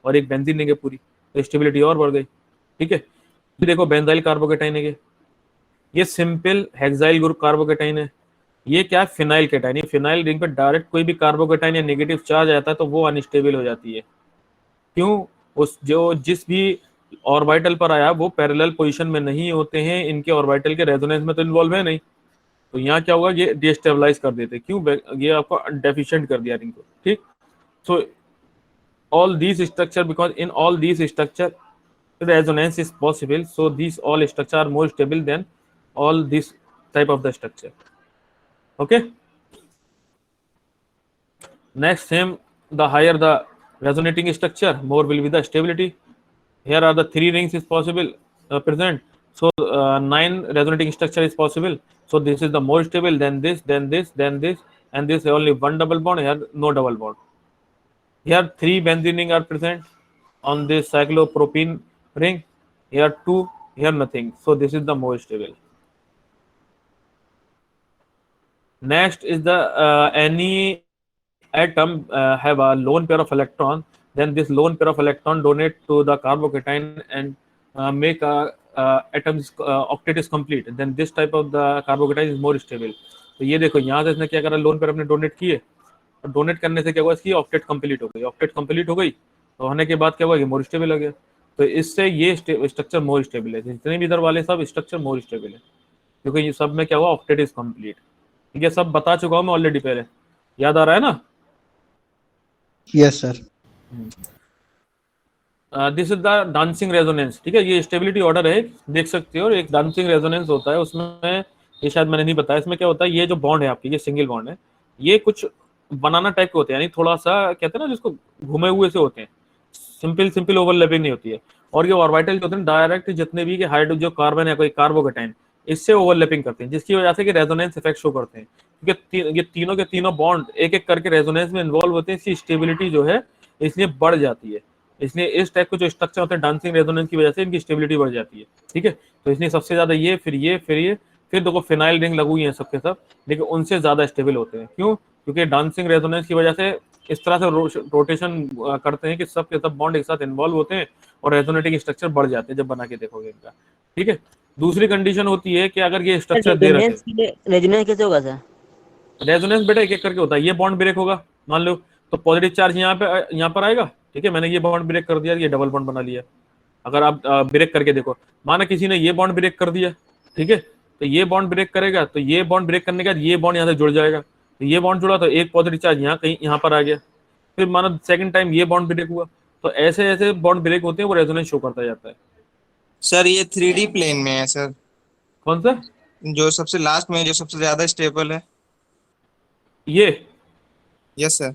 और एक बेंजीन रिंग है पूरी, तो स्टेबिलिटी और बढ़ गई। ठीक है, फिर देखो बेंजाइल कार्बोकेटाइन है, ये सिंपल हेक्साइल ग्रुप कार्बोकेटाइन है। ये क्या है, फिनाइल केटाइन। ये फिनाइल रिंग पे डायरेक्ट कोई भी कार्बोकेटाइन या नेगेटिव चार्ज आता है तो वो अनस्टेबल हो जाती है। क्यों, उस जो जिस भी ऑर्बिटल पर आया वो पैरेलल पोजीशन में नहीं होते हैं, इनके ऑर्बिटल के रेजोनेंस में तो इन्वॉल्व है नहीं, तो यहाँ क्या होगा, ये डिस्टेबलाइज कर देते। क्यों, ये आपको डेफिशिएंट कर दिया रिंग को। ठीक, सो all these structure, because in all these structure resonance is possible, so these all structure are more stable than all this type of the structure. Okay, next, same, the higher the resonating structure, more will be the stability. Here are the 3 rings is possible present, so 9 resonating structure is possible. So this is the more stable, then this, then this, then this, and this only one double bond, here no double bond. Here 3 benzene ring are present on this cyclopropene ring, here 2, here nothing, so this is the more stable. Next is the any atom have a lone pair of electron, then this lone pair of electron donate to the carbocation and make a atoms octet is complete, then this type of the carbocation is more stable. तो ये देखो यहाँ से इसने क्या करा, lone pair अपने donate किए, और डोनेट करने से क्या हुआ, इसकी ऑक्टेट कंप्लीट हो गई। ऑक्टेट कंप्लीट हो गई तो होने के बाद क्या हुआ, ये मोर स्टेबल हो गया। तो इससे ये स्ट्रक्चर मोर स्टेबल है, जितने भी इधर वाले सब स्ट्रक्चर मोर स्टेबल है, क्योंकि ये सब में क्या हुआ, ऑक्टेट इज कंप्लीट। ठीक है, सब बता चुका हूँ मैं ऑलरेडी पहले, याद आ रहा है ना? Yes sir. This is the dancing resonance. ठीक है, ये स्टेबिलिटी ऑर्डर है, देख सकते हो, एक डांसिंग रेजोनेंस होता है उसमें। ये शायद मैंने नहीं बताया, इसमें क्या होता है, ये जो बॉन्ड है आपकी, ये सिंगल बॉन्ड है, ये कुछ बनाना टाइप के होते हैं, यानी थोड़ा सा कहते हैं ना जिसको घुमे हुए से होते हैं, सिंपल ओवरलैपिंग नहीं होती है। और ये ऑर्बिटल जो होते हैं डायरेक्ट जितने भी हाइड्रो जो कार्बन है कोई कार्बोकेटाइन, इससे ओवरलैपिंग करते हैं, जिसकी वजह से कि रेजोनेंस इफेक्ट शो करते हैं, क्योंकि ये तीनों के तीनों बॉन्ड एक एक करके रेजोनेंस में इन्वॉल्व होते हैं, इसकी स्टेबिलिटी जो है इसलिए बढ़ जाती है। इसलिए इस टाइप के जो स्ट्रक्चर होते हैं डांसिंग रेजोनेंस की वजह से इनकी स्टेबिलिटी बढ़ जाती है। ठीक है, तो इसलिए सबसे ज्यादा ये, फिर देखो फिनाइल रिंग लगू है सबके सब, लेकिन उनसे ज्यादा स्टेबल होते हैं। क्यों, क्योंकि डांसिंग रेजोनेंस की वजह से इस तरह से रोटेशन करते हैं कि सब के सब बॉन्ड एक साथ इन्वॉल्व होते हैं और रेजोनेटिंग स्ट्रक्चर बढ़ जाते हैं जब बना के देखोगे इनका। ठीक है, दूसरी कंडीशन होती है कि अगर ये स्ट्रक्चर दे रखे, रेजोनेंस कैसे होगा सर? रेजोनेंस बेटा एक एक करके होता है। ये बॉन्ड ब्रेक होगा, मान लो, तो पॉजिटिव चार्ज यहाँ पर आएगा। ठीक है, मैंने ये बॉन्ड ब्रेक कर दिया, ये डबल बॉन्ड बना लिया। अगर आप ब्रेक करके देखो, माना किसी ने ये बॉन्ड ब्रेक कर दिया, ठीक है, तो ये बॉन्ड ब्रेक करेगा, तो ये बॉन्ड ब्रेक करने के बाद ये बॉन्ड यहाँ से जुड़ जाएगा, तो ये बॉन्ड जुड़ा तो एक पॉजिटिव चार्ज यहाँ कहीं यहाँ पर आ गया। फिर माना सेकंड टाइम ये बॉन्ड ब्रेक हुआ, तो ऐसे ऐसे बॉन्ड ब्रेक होते हैं, वो रेजोनेंस शो करता जाता है। सर ये 3D प्लेन में है सर, कौन सा? जो सबसे लास्ट में जो सबसे ज्यादा स्टेबल है। ये यस सर।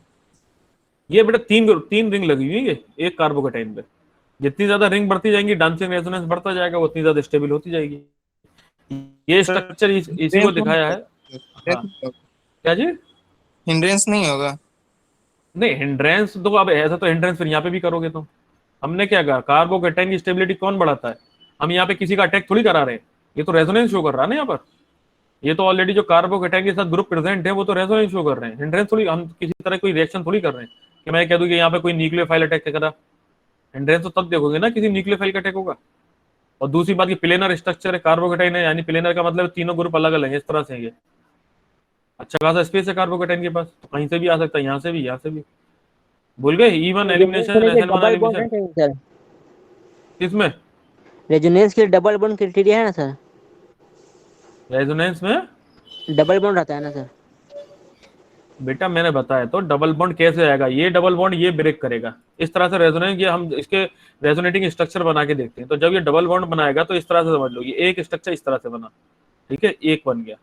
ये बेटा तीन रिंग लगी हुई है एक कार्बोकेटाइन पे। जितनी ज्यादा रिंग बढ़ती जाएंगी, डांसिंग रेजोनेंस बढ़ता जाएगा, उतनी ज्यादा स्टेबल होती जाएगी। ये स्ट्रक्चर इसी को दिखाया है। हाँ। क्या जी? हिंड्रेंस नहीं होगा? नहीं, हिंड्रेंस तो अब ऐसा तो हिंड्रेंस फिर यहाँ पे भी करोगे तो हमने क्या कहा, कार्बोकेटाइन की स्टेबिलिटी कौन बढ़ाता है? हम यहाँ पे किसी का अटैक थोड़ी करा रहे हैं, ये तो रेजोनेंस शो कर रहा है ना यहाँ पर। ये तो ऑलरेडी जो कार्बोकेटाइन के साथ ग्रुप प्रेजेंट है वो तो रेजोनेंस शो कर रहे हैं, हिंड्रेंस थोड़ी, हम किसी तरह कोई रिएक्शन थोड़ी कर रहे हैं कि मैं कह दूं कि यहाँ पे कोई न्यूक्लियोफाइल अटैक करा। हिंड्रेंस तो तब देखोगे ना किसी न्यूक्लियोफाइल का अटैक होगा। और दूसरी बात की प्लेनर स्ट्रक्चर है कार्बोकेटाइन है, यानी प्लेनर का मतलब तीनों ग्रुप अलग अलग है, इस तरह से ये अच्छा खासा स्पेस है कार्बोकेटाइन के पास, तो कहीं से भी आ सकता है, यहाँ से भी, यहाँ से भी। भूल गए इवन एलिमिनेशन, SN1 एलिमिनेशन। किसमें? रेजोनेंस के डबल बॉन्ड क्राइटेरिया है ना सर? रेजोनेंस में डबल बॉन्ड रहता है ना सर? बेटा मैंने बताया तो डबल बॉन्ड कैसे आएगा, ये डबल बॉन्ड ये ब्रेक करेगा इस तरह से रेजोनेंस, ये हम इसके रेजोनेटिंग स्ट्रक्चर बना के देखते हैं। तो जब ये डबल बॉन्ड बनाएगा तो इस तरह से समझ लो, ये एक स्ट्रक्चर इस तरह से बना, ठीक है, एक बन गया।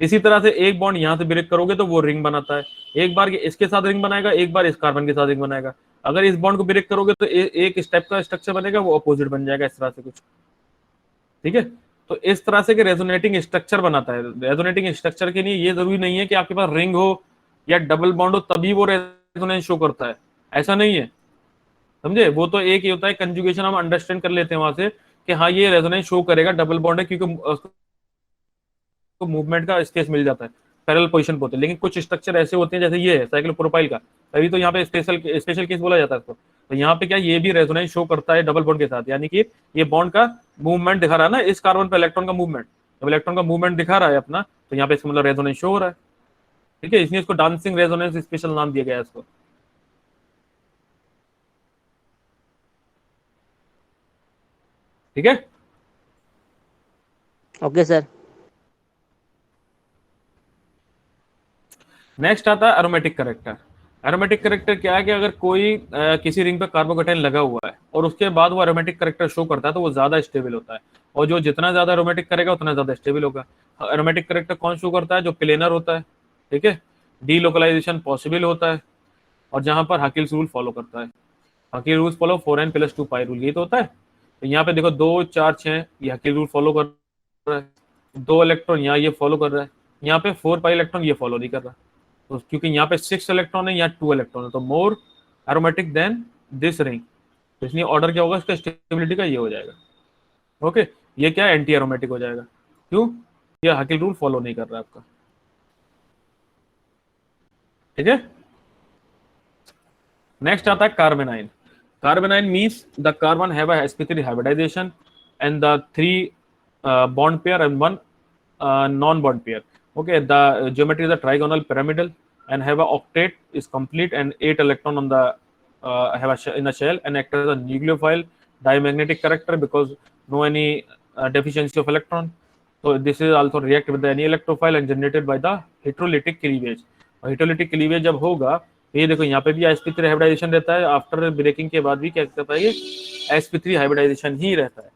इसी तरह से एक बॉन्ड यहाँ से ब्रेक करोगे तो वो रिंग बनाता है, एक बार इसके साथ रिंग बनाएगा, एक बार इस कार्बन के साथ रिंग बनाएगा। अगर इस बॉन्ड को ब्रेक करोगे तो एक स्टेप का स्ट्रक्चर बनेगा, वो अपोजिट बन जाएगा इस तरह से कुछ, ठीक है। तो इस तरह से कि रेजोनेटिंग स्ट्रक्चर बनाता है। रेजोनेटिंग स्ट्रक्चर के लिए ये जरूरी नहीं है कि आपके पास रिंग हो या डबल बॉन्ड हो तभी वो रेजोनेंस शो करता है, ऐसा नहीं है, समझे। वो तो एक ही होता है, कंजुगेशन हम अंडरस्टैंड कर लेते हैं वहां से कि हाँ ये रेजोनेंस शो करेगा, डबल बॉन्ड है, क्योंकि को मूवमेंट का स्पेस मिल जाता है, पैरेलल पोजीशन पे होते हैं। लेकिन कुछ स्ट्रक्चर ऐसे होते हैं जैसे ये है साइक्लोप्रोपाइल का, तभी तो यहाँ पे स्पेशल केस बोला जाता है इसको। तो यहाँ पे क्या ये भी रेजोनेंस शो करता है डबल बॉन्ड के साथ, यानी कि ये बॉन्ड का मूवमेंट दिखा रहा है ना, इस कार्बन पे इलेक्ट्रॉन का मूवमेंट, जब इलेक्ट्रॉन का मूवमेंट दिखा रहा है अपना, तो यहाँ पे इसका मतलब रेजोनेंस शो हो रहा है, ठीक है। इसलिए इसको डांसिंग रेजोनेंस स्पेशल नाम दिया गया है इसको, ठीक है। Okay sir. नेक्स्ट आता है एरोमेटिक करेक्टर। एरोमेटिक करेक्टर क्या है कि अगर कोई किसी रिंग पे कार्बोकेटाइन लगा हुआ है और उसके बाद वो एरोमेटिक करेक्टर शो करता है तो वो ज्यादा स्टेबल होता है, और जो जितना ज्यादा एरोमेटिक करेगा उतना ज्यादा स्टेबल होगा। एरोमेटिक करेक्टर कौन शो करता है? जो प्लेनर होता है, ठीक है, डीलोकलाइजेशन पॉसिबल होता है, और जहां पर हकील्स रूल फॉलो करता है। हकील रूल फॉलो 4n+2 पाई रूल, ये तो होता है। तो यहाँ पे देखो 2 4 6 ये हकील रूल फॉलो कर रहा है, 2 इलेक्ट्रॉन यहाँ ये फॉलो कर रहा है, यहाँ पे 4 पाई इलेक्ट्रॉन ये फॉलो नहीं कर रहा। तो क्योंकि यहाँ पे 6 इलेक्ट्रॉन है, यहाँ 2 इलेक्ट्रॉन है, तो मोर एरोमेटिक देन दिस रिंग, तो इसलिए ऑर्डर क्या होगा इसका स्टेबिलिटी का, ये हो जाएगा। ओके, ये क्या एंटी एरोमेटिक हो जाएगा, क्यों? ये हकील रूल फॉलो नहीं कर रहा आपका, ठीक है। नेक्स्ट आता है कार्बेनाइन। कार्बेनाइन means the carbon have a sp3 hybridization and the 3 bond pair and 1 non-bond pair. Okay, the geometry is a trigonal pyramidal and have a octet is complete and 8 electron on the in the shell and act as a nucleophile diamagnetic character because no any deficiency of electron. So this is also react with the any electrophile and generated by the heterolytic cleavage. और heterolytic cleavage जब होगा, ये देखो यहाँ पे भी sp3 hybridisation रहता है, आफ्टर ब्रेकिंग के बाद भी क्या करता है, ये sp3 हाइब्रिडाइजेशन ही रहता है।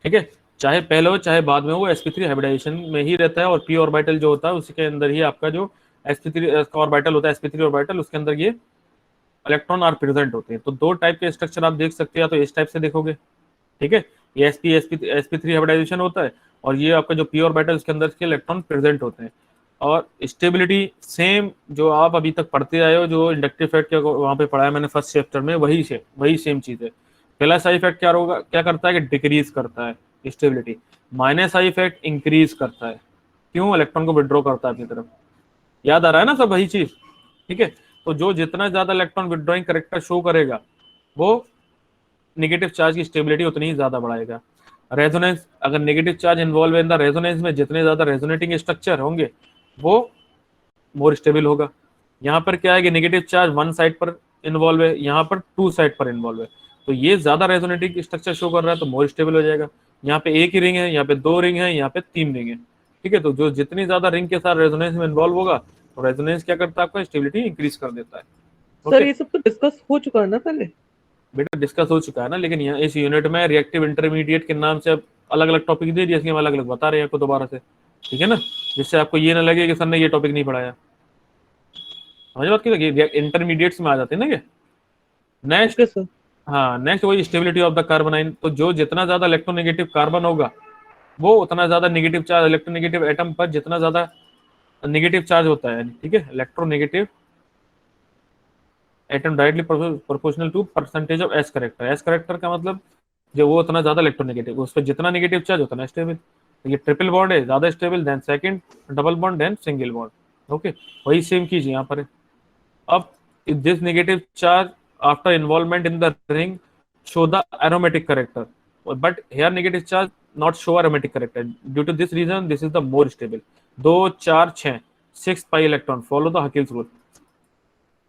ठीक है, चाहे पहले हो चाहे बाद में हो, sp3 हाइब्रिडाइजेशन में ही रहता है। और p ऑर्बिटल जो होता है उसके अंदर ही आपका जो sp3 ऑर्बिटल होता है, sp3 ऑर्बिटल, उसके अंदर ये इलेक्ट्रॉन आर प्रेजेंट होते हैं। तो दो टाइप के स्ट्रक्चर आप देख सकते हैं, तो इस टाइप से देखोगे, ठीक है, ये sp3 हाइब्रिडाइजेशन होता है, और ये आपका जो p ऑर्बिटल उसके अंदर के इलेक्ट्रॉन प्रेजेंट होते हैं। और स्टेबिलिटी सेम जो आप अभी तक पढ़ते आए हो, जो इंडक्टिव इफेक्ट वहां पे पढ़ा है मैंने फर्स्ट चैप्टर में, वही सेम चीज है। प्लस आई इफेक्ट क्या होगा, क्या करता है कि डिक्रीज करता है stability, minus I effect increase करता है, क्यों? इलेक्ट्रॉन को विड्रॉ करता है अपनी तरफ। याद आ रहा है ना सब वही चीज, ठीक है। तो जो जितना ज्यादा इलेक्ट्रॉन विड्रॉइंग करेक्टर शो करेगा वो नेगेटिव चार्ज की स्टेबिलिटी उतनी ही ज्यादा बढ़ाएगा। रेजोनेंस, अगर negative charge involve in the resonance में जितने ज्यादा रेजोनेटिंग स्ट्रक्चर होंगे वो मोर स्टेबल होगा। यहाँ पर क्या है कि नेगेटिव चार्ज 1 साइड पर इन्वॉल्व है, यहाँ पर 2 साइड पर इन्वॉल्व है, तो ये ज्यादा रेजोनेटिंग स्ट्रक्चर शो कर रहा है तो मोर स्टेबल हो जाएगा। यहाँ पे एक ही रिंग है, यहाँ पे 2 रिंग है, यहाँ पे 3 रिंग है, ठीक है। तो जो जितनी ज्यादा रिंग के साथ रेजोनेंस में इन्वॉल्व होगा तो रेजोनेंस क्या करता है, आपका स्टेबिलिटी इंक्रीज कर देता है। सर ये सब तो डिस्कस हो चुका है ना पहले? बेटा डिस्कस हो चुका है ना, लेकिन यहाँ इस यूनिट में रिएक्टिव इंटरमीडिएट के नाम से अब अलग अलग टॉपिक दे दिए, इसलिए हम अलग अलग बता रहे हैं आपको दोबारा से, ठीक है ना, जिससे आपको ये ना लगे कि सर ने ये टॉपिक नहीं पढ़ाया। समझ बात की, इंटरमीडिएट्स में आ जाते हैं ना ये। Next, okay sir. हाँ नेक्स्ट वही स्टेबिलिटी ऑफ द कार्बोनाइन। तो जो जितना ज्यादा इलेक्ट्रोनेगेटिव कार्बन होगा वो उतना ज्यादा नेगेटिव चार्ज, इलेक्ट्रोनेगेटिव एटम पर जितना ज्यादा नेगेटिव चार्ज होता है, ठीक है, electronegative atom directly proportional to percentage of s character. S character का मतलब जो वो उतना ज्यादा इलेक्ट्रोनेगेटिव, उस पर जितना नेगेटिव चार्ज उतना स्टेबल। तो ये ट्रिपल बॉन्ड है, ज्यादा stable, then second double bond, then single bond. Okay, वही सेम चीज यहाँ पर है। अब this negative charge after involvement in the ring show the aromatic character, but here negative charge not show aromatic character. Due to this reason this is the more stable. 2 4 6 6 pi electron follow the Huckel's rule.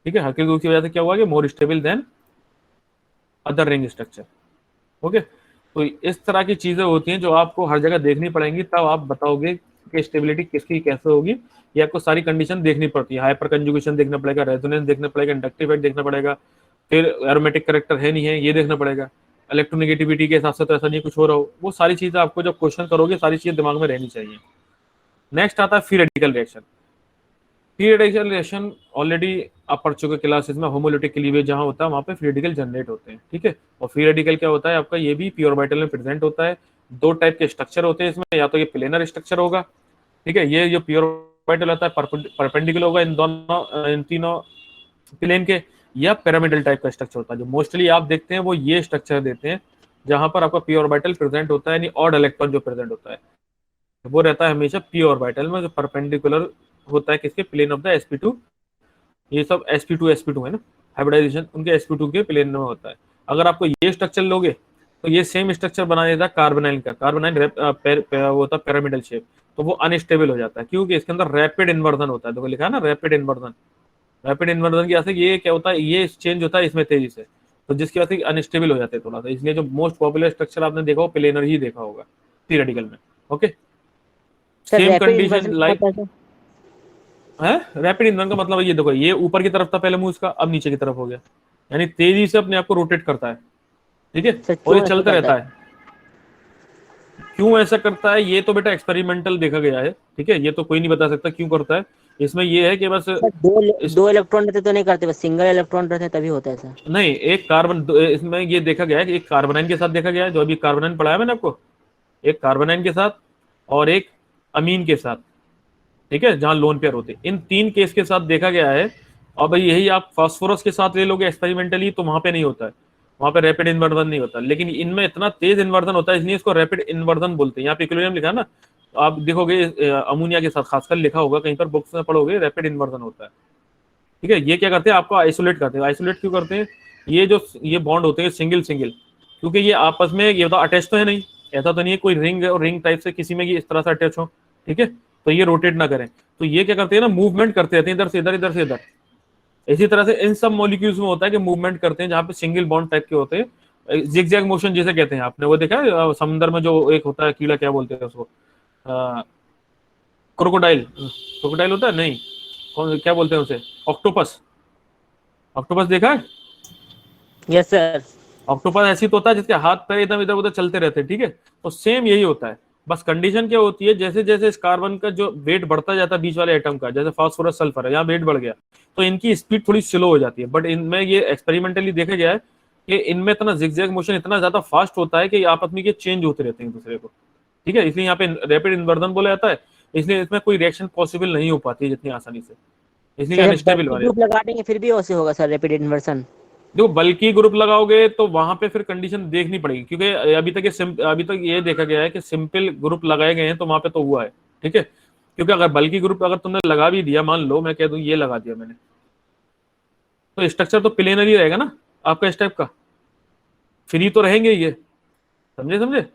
ठीक है, हल्के group की वजह से क्या हुआ कि मोर stable then other ring structure. Okay, तो इस तरह की चीजें होती हैं जो आपको हर जगह देखनी पड़ेंगी, तब आप बताओगे कि स्टेबिलिटी किसकी कैसे होगी। ये आपको सारी कंडीशन देखनी पड़ती है, हाइपर कंजुगेशन देखना पड़ेगा, रेजोनेंस देखना पड़ेगा, इंडक्टिव इफेक्ट देखना पड़ेगा, फिर एरोमेटिक करेक्टर है नहीं है ये देखना पड़ेगा, इलेक्ट्रोनेगेटिविटी के हिसाब से तो ऐसा नहीं कुछ हो रहा हो, वो सारी चीजें आपको जब क्वेश्चन करोगे सारी चीजें दिमाग में रहनी चाहिए। नेक्स्ट आता है free radical reaction. Free radical reaction already आप पढ़ चुके क्लासेस में, होमोलिटिक क्लीवेज जहां होता है वहां पे फ्री रेडिकल जनरेट होते हैं। ठीक है, और फ्री रेडिकल क्या होता है आपका, ये भी पी ऑर्बिटल में प्रेजेंट होता है। दो टाइप के स्ट्रक्चर होते हैं इसमें, या तो ये प्लेनर स्ट्रक्चर होगा, ठीक है, ये जो पी ऑर्बिटल होता है परपेंडिकुलर होगा इन तीनों प्लेन के, या पिरामिडल टाइप का स्ट्रक्चर होता है। जो मोस्टली आप देखते हैं वो ये स्ट्रक्चर देते हैं जहां पर आपका पी ऑर्बिटल प्रेजेंट होता है, यानी ऑड इलेक्ट्रॉन जो प्रेजेंट होता है वो रहता है हमेशा पी ऑर्बिटल में, जो परपेंडिकुलर होता है किसके, प्लेन ऑफ द sp2। ये सब sp2 है ना, हाइब्रिडाइजेशन उनके sp2 के प्लेन में होता है। अगर आपको ये स्ट्रक्चर लोगे तो ये सेम स्ट्रक्चर बना देता है कार्बोनाइल का, कार्बोनाइल वो होता है पिरामिडल शेप, तो वो अनस्टेबल हो जाता है क्योंकि इसके अंदर रैपिड इन्वर्जन होता है। देखो लिखा है ना रैपिड इन्वर्जन। रैपिड इन्वर्जन की वजह से ये क्या होता है, ये चेंज होता है इसमें तेजी से, तो जिसकी वजह से अनस्टेबल हो जाते हैं थोड़ा सा। इसलिए जो मोस्ट पॉपुलर स्ट्रक्चर आपने देखा हो प्लेनर ही देखा होगा फ्री रेडिकल में। Okay, sir same rapid condition inversion like है, रैपिड इन्वर्जन का मतलब ये देखो, ये ऊपर की तरफ था पहले मुंह इसका, अब नीचे की तरफ हो गया, यानी तेजी से अपने आप को रोटेट करता है। ठीक है, सर और क्यों ये ऐसा चलता करता रहता है। क्यों ऐसा करता है ये तो बेटा एक्सपेरिमेंटल देखा गया है, ठीक है, ये तो कोई नहीं बता सकता क्यों करता है। इसमें ये है कि बस सर इस, दो इलेक्ट्रॉन रहते तो नहीं करते, बस सिंगल इलेक्ट्रॉन रहते तभी होता है सर। नहीं एक कार्बन इसमें ये देखा गया है कि एक कार्बोनाइन के साथ देखा गया है, जो अभी कार्बोनाइन पढ़ाया मैंने आपको, एक कार्बोनाइन के साथ और एक अमीन के साथ, ठीक है, जहां लोन पेयर होते, इन तीन केस के साथ देखा गया है। और भाई यही आप फास्फोरस के साथ ले लोगे एक्सपेरिमेंटली तो वहां पे नहीं होता है, वहां पे रैपिड इन्वर्जन नहीं होता, लेकिन इनमें इतना तेज इन्वर्जन होता है इसलिए इसको रैपिड इन्वर्जन बोलते हैं। यहाँ पे इक्विलिब्रियम लिखा है ना, तो आप देखोगे अमोनिया के साथ खासकर लिखा होगा कहीं पर बुक्स में पढ़ोगे रैपिड इन्वर्जन होता है। ठीक है, ये क्या करते हैं आपको आइसोलेट करते हैं। आइसोलेट क्यों करते हैं, ये बॉन्ड होते हैं सिंगल सिंगल, क्योंकि ये आपस में ये तो अटैच तो है नहीं, ऐसा तो नहीं है कोई रिंग और रिंग टाइप से किसी में इस तरह से अटैच हो, ठीक है, तो ये रोटेट ना करें, तो ये क्या करते हैं ना मूवमेंट करते रहते हैं इधर से इधर, इधर से इधर। इसी तरह से इन सब मॉलिक्यूल्स में होता है कि मूवमेंट करते हैं जहां पे सिंगल बॉन्ड टाइप के होते हैं, जिगजैग मोशन जिसे कहते हैं। आपने वो देखा है समुद्र में जो एक होता है कीड़ा, क्या बोलते हैं उसको, क्रोकोडाइल, क्रोकोडाइल होता है नहीं, क्या बोलते हैं उसे, ऑक्टोपस, ऑक्टोपस देखा है? Yes sir. ऑक्टोपस ऐसी तो होता है जिसके हाथ पैर एकदम इधर उधर चलते रहते हैं, ठीक है, तो सेम यही होता है। बस कंडीशन क्या होती है, जैसे जैसे इस कार्बन का जो वेट बढ़ता जाता है बीच वाले एटम का, जैसे फास्फोरस सल्फर है, यहाँ वेट बढ़ गया तो इनकी स्पीड थोड़ी स्लो हो जाती है, बट इनमें ये एक्सपेरिमेंटली देखा गया है कि इनमें इतना जिगजैग मोशन इतना ज्यादा फास्ट होता है कि आपस में ये चेंज होते रहते हैं एक दूसरे को, ठीक है, इसलिए यहाँ पे रैपिड इन्वर्जन बोला जाता है। इसलिए इसमें कोई रिएक्शन पॉसिबल नहीं हो पाती है जितनी आसानी से, इसलिए अनस्टेबल वाले। ग्रुप लगा देंगे फिर भी वैसे होगा सर रैपिड इन्वर्जन। देखो बल्कि ग्रुप लगाओगे तो वहां पे फिर कंडीशन देखनी पड़ेगी, क्योंकि अभी तक ये देखा गया है कि सिंपल ग्रुप लगाए गए हैं तो वहां पे तो हुआ है, ठीक है, क्योंकि अगर बल्कि ग्रुप अगर तुमने लगा भी दिया, मान लो मैं कह दूं ये लगा दिया मैंने, तो स्ट्रक्चर तो प्लेनर ही रहेगा ना आपका इस टाइप का, फ्री तो रहेंगे ये, समझे समझे।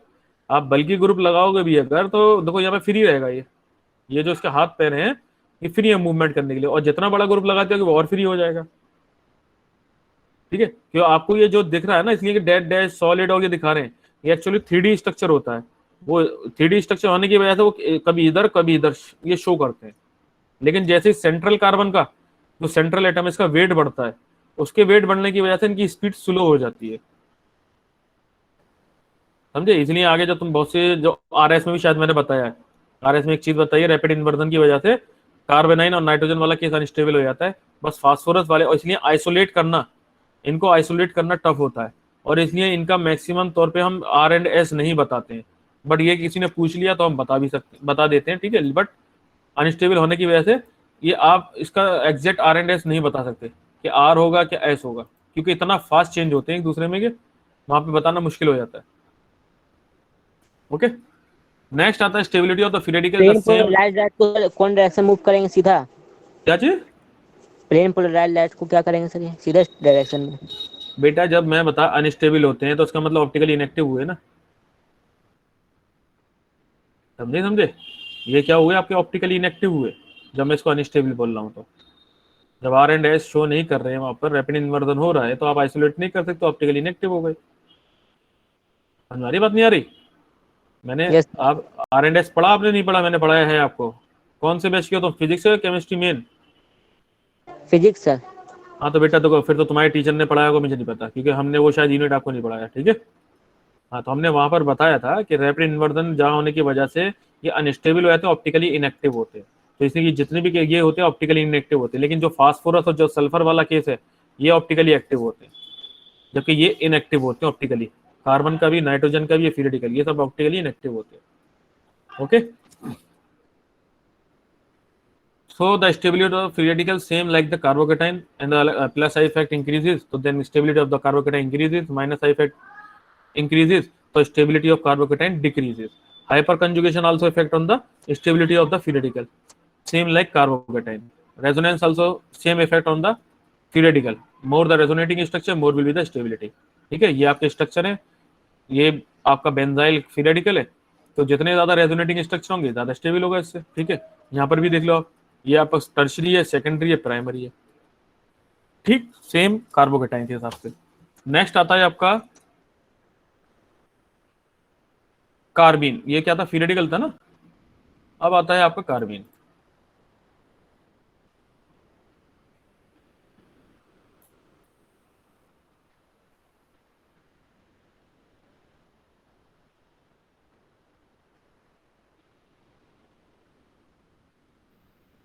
आप बल्कि ग्रुप लगाओगे भी अगर तो देखो यहाँ पे फ्री रहेगा, ये जो इसके हाथ पैर हैं ये फ्री है मूवमेंट करने के लिए, और जितना बड़ा ग्रुप लगाते हो वो और फ्री हो जाएगा, ठीक है। क्यों आपको ये जो दिख रहा है ना, इसलिए कि डैश डैश सॉलिड और ये दिखा रहे हैं, ये एक्चुअली 3D स्ट्रक्चर होता है। वो 3D स्ट्रक्चर होने की वजह से वो कभी इधर ये शो करते हैं, लेकिन जैसे सेंट्रल कार्बन का जो सेंट्रल एटम इसका वेट बढ़ता है, उसके वेट बढ़ने की वजह से इनकी स्पीड स्लो हो जाती है, समझे। इसलिए आगे जो तुम बहुत से जो RS में भी शायद मैंने बताया है, RS में एक चीज बताई है, रैपिड इन्वर्जन की वजह से कार्बोनाइन और नाइट्रोजन वाला केस अनस्टेबल हो जाता है, बस फास्फोरस वाले, और इसलिए आइसोलेट करना, इनको आइसोलेट करना टफ होता है, और इसलिए इनका मैक्सिमम तौर पे हम R&S नहीं बताते हैं, बट ये किसी ने पूछ लिया तो हम बता देते हैं, ठीक है, बट अनस्टेबल होने की वजह से ये आप इसका एग्जैक्ट R&S नहीं बता सकते कि R होगा क्या S होगा, क्योंकि इतना फास्ट चेंज होते हैं एक दूसरे में कि वहां पे बताना मुश्किल हो जाता है। ओके, नेक्स्ट आता है stability of the free radical. Plane polarised light को कौन डायरेक्शन मूव करेंगे सीधा? क्या चीज? प्लेन पोलराइज्ड लाइट को क्या करेंगे सर, ये सीधा डायरेक्शन में? बेटा जब मैं बता अनस्टेबल होते हैं तो उसका मतलब ऑप्टिकली इनएक्टिव हुए ना, समझे, ये क्या हुए आपके ऑप्टिकली इनएक्टिव हुए जब मैं इसको अनस्टेबल बोल रहा हूँ तो, जब आर एंड एस शो नहीं कर रहे हैं वहां पर रैपिड इन्वर्जन हो रहा है तो आप आइसोलेट नहीं कर सकते, ऑप्टिकली इनएक्टिव हो गए। समझ में आ रही बात नहीं आ रही? मैंने यस आप आर एंड एस पढ़ा, आपने नहीं पढ़ा? मैंने पढ़ाया है आपको। कौन से बैच किया तो फिजिक्स या केमिस्ट्री मेन? Physics sir. हाँ तो बेटा तो फिर तो तुम्हारे टीचर ने पढ़ाया होगा, मुझे नहीं पता, क्योंकि हमने वो शायद यूनिट आपको नहीं पढ़ाया, ठीक है। हाँ तो हमने वहां पर बताया था कि रैपिड इन्वर्जन जहाँ होने की वजह से ये अनस्टेबल हो जाते हैं, ऑप्टिकली इनएक्टिव होते हैं। तो इसलिए जितने भी ये होते हैं ऑप्टिकली इनएक्टिव होते हैं, लेकिन जो फास्फोरस और जो सल्फर वाला केस है ये ऑप्टिकली एक्टिव होते हैं, जबकि ये इनएक्टिव होते हैं ऑप्टिकली। कार्बन का भी, नाइट्रोजन का भी, थियोरेटिकल, ये सब ऑप्टिकली इनएक्टिव होते हैं। Okay, so the stability of free radical same like the carbocation, and the plus I effect increases, so then stability of the carbocation increases, minus I effect increases, so stability of carbocation decreases. Hyperconjugation also affect on the stability of the free radical, same like carbocation. Resonance also same effect on the free radical. More the resonating structure, more will be the stability. ठीक है, ये आपके structure है, ये आपका benzyl free radical है, तो जितने ज्यादा रेजोनेटिंग स्ट्रक्चर होंगे ज्यादा स्टेबल होगा इससे। ठीक है, यहाँ पर भी देख लो आप, ये आपका टर्शरी है, सेकेंडरी है, प्राइमरी है। ठीक, सेम कार्बोकेटाइन के हिसाब से। नेक्स्ट आता है आपका कार्बिन। ये क्या था? फ्री रेडिकल था ना। अब आता है आपका carbene.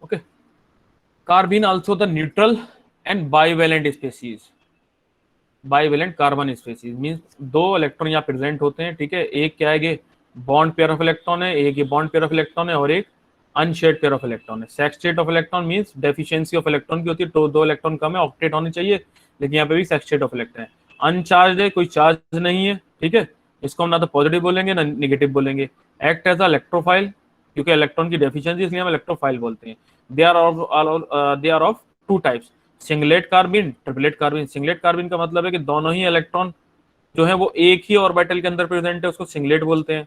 Okay, carbene also the neutral and bivalent species. Bivalent carbon species means दो इलेक्ट्रॉन यहाँ प्रेजेंट होते हैं। ठीक है, एक क्या है कि बॉन्ड पेयर ऑफ इलेक्ट्रॉन है, एक ये बॉन्ड पेयर ऑफ इलेक्ट्रॉन है, और एक अनशेयर्ड पेयर ऑफ इलेक्ट्रॉन है। Sextet of electron means deficiency of electron की होती है, तो दो इलेक्ट्रॉन कम है, ऑक्टेट होनी चाहिए, लेकिन यहाँ पे भी सेक्सटेट ऑफ इलेक्ट्रॉन है। अनचार्ज है, कोई चार्ज नहीं है। ठीक है, इसको हम ना तो पॉजिटिव बोलेंगे ना निगेटिव बोलेंगे। एक्ट एज अ इलेक्ट्रोफाइल, क्योंकि इलेक्ट्रॉन की डेफिशिएंसी, इसलिए हम इलेक्ट्रोफाइल बोलते हैं। They are of two types, singlet carbene, triplet carbene. Singlet carbene का मतलब है कि दोनों ही इलेक्ट्रॉन जो है वो एक ही ऑर्बिटल के अंदर प्रेजेंट है, उसको सिंगलेट बोलते हैं।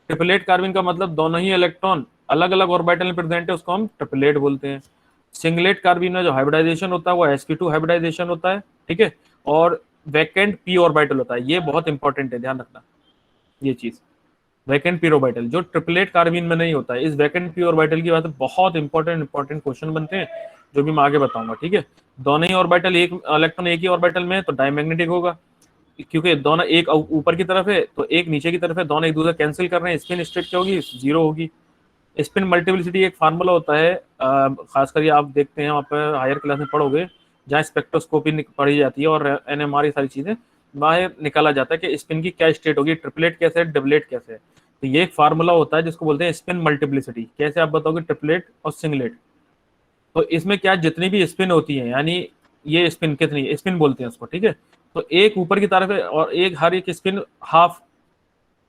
ट्रिपलेट कार्बिन का मतलब दोनों ही इलेक्ट्रॉन अलग अलग ऑर्बिटल में प्रेजेंट है, उसको हम ट्रिपलेट बोलते हैं। सिंगलेट कार्बिन में जो हाइब्रिडाइजेशन होता है वो sp2 हाइब्रिडाइजेशन होता है। ठीक है, और वैकेंट p ऑर्बिटल होता है। ये बहुत इंपॉर्टेंट है, ध्यान रखना ये चीज, वैकेंट p ऑर्बिटल जो ट्रिपलेट कार्बिन में नहीं होता है। इस वैकेंट p ऑर्बिटल की बात बहुत इंपॉर्टेंट क्वेश्चन बनते हैं, जो भी मैं आगे बताऊंगा। ठीक है, दोनों ही ऑर्बिटल, एक इलेक्ट्रॉन एक ही ऑर्बिटल में है तो डायमैग्नेटिक होगा, क्योंकि दोनों एक ऊपर की तरफ है तो एक नीचे की तरफ है, दोनों एक दूसरे कैंसिल कर रहे हैं, स्पिन स्टेट क्या होगी? जीरो होगी। स्पिन मल्टीप्लिसिटी एक फार्मूला होता है, खासकर ये आप देखते हैं वहाँ पर हायर क्लास में पढ़ोगे, जहाँ स्पेक्ट्रोस्कोपी पढ़ी जाती है और NMR ये सारी चीजें, बाहर निकाला जाता है कि स्पिन की क्या स्टेट होगी, ट्रिपलेट कैसे है, डबलेट कैसे है। तो ये एक फार्मूला होता है जिसको बोलते हैं स्पिन मल्टीप्लिसिटी। कैसे आप बताओगे? ट्रिपलेट और सिंगलेट। तो इसमें क्या, जितनी भी स्पिन होती है, यानी ये स्पिन कितनी स्पिन बोलते हैं उसको। ठीक है, तो एक ऊपर की तरफ है और एक, हर एक स्पिन हाफ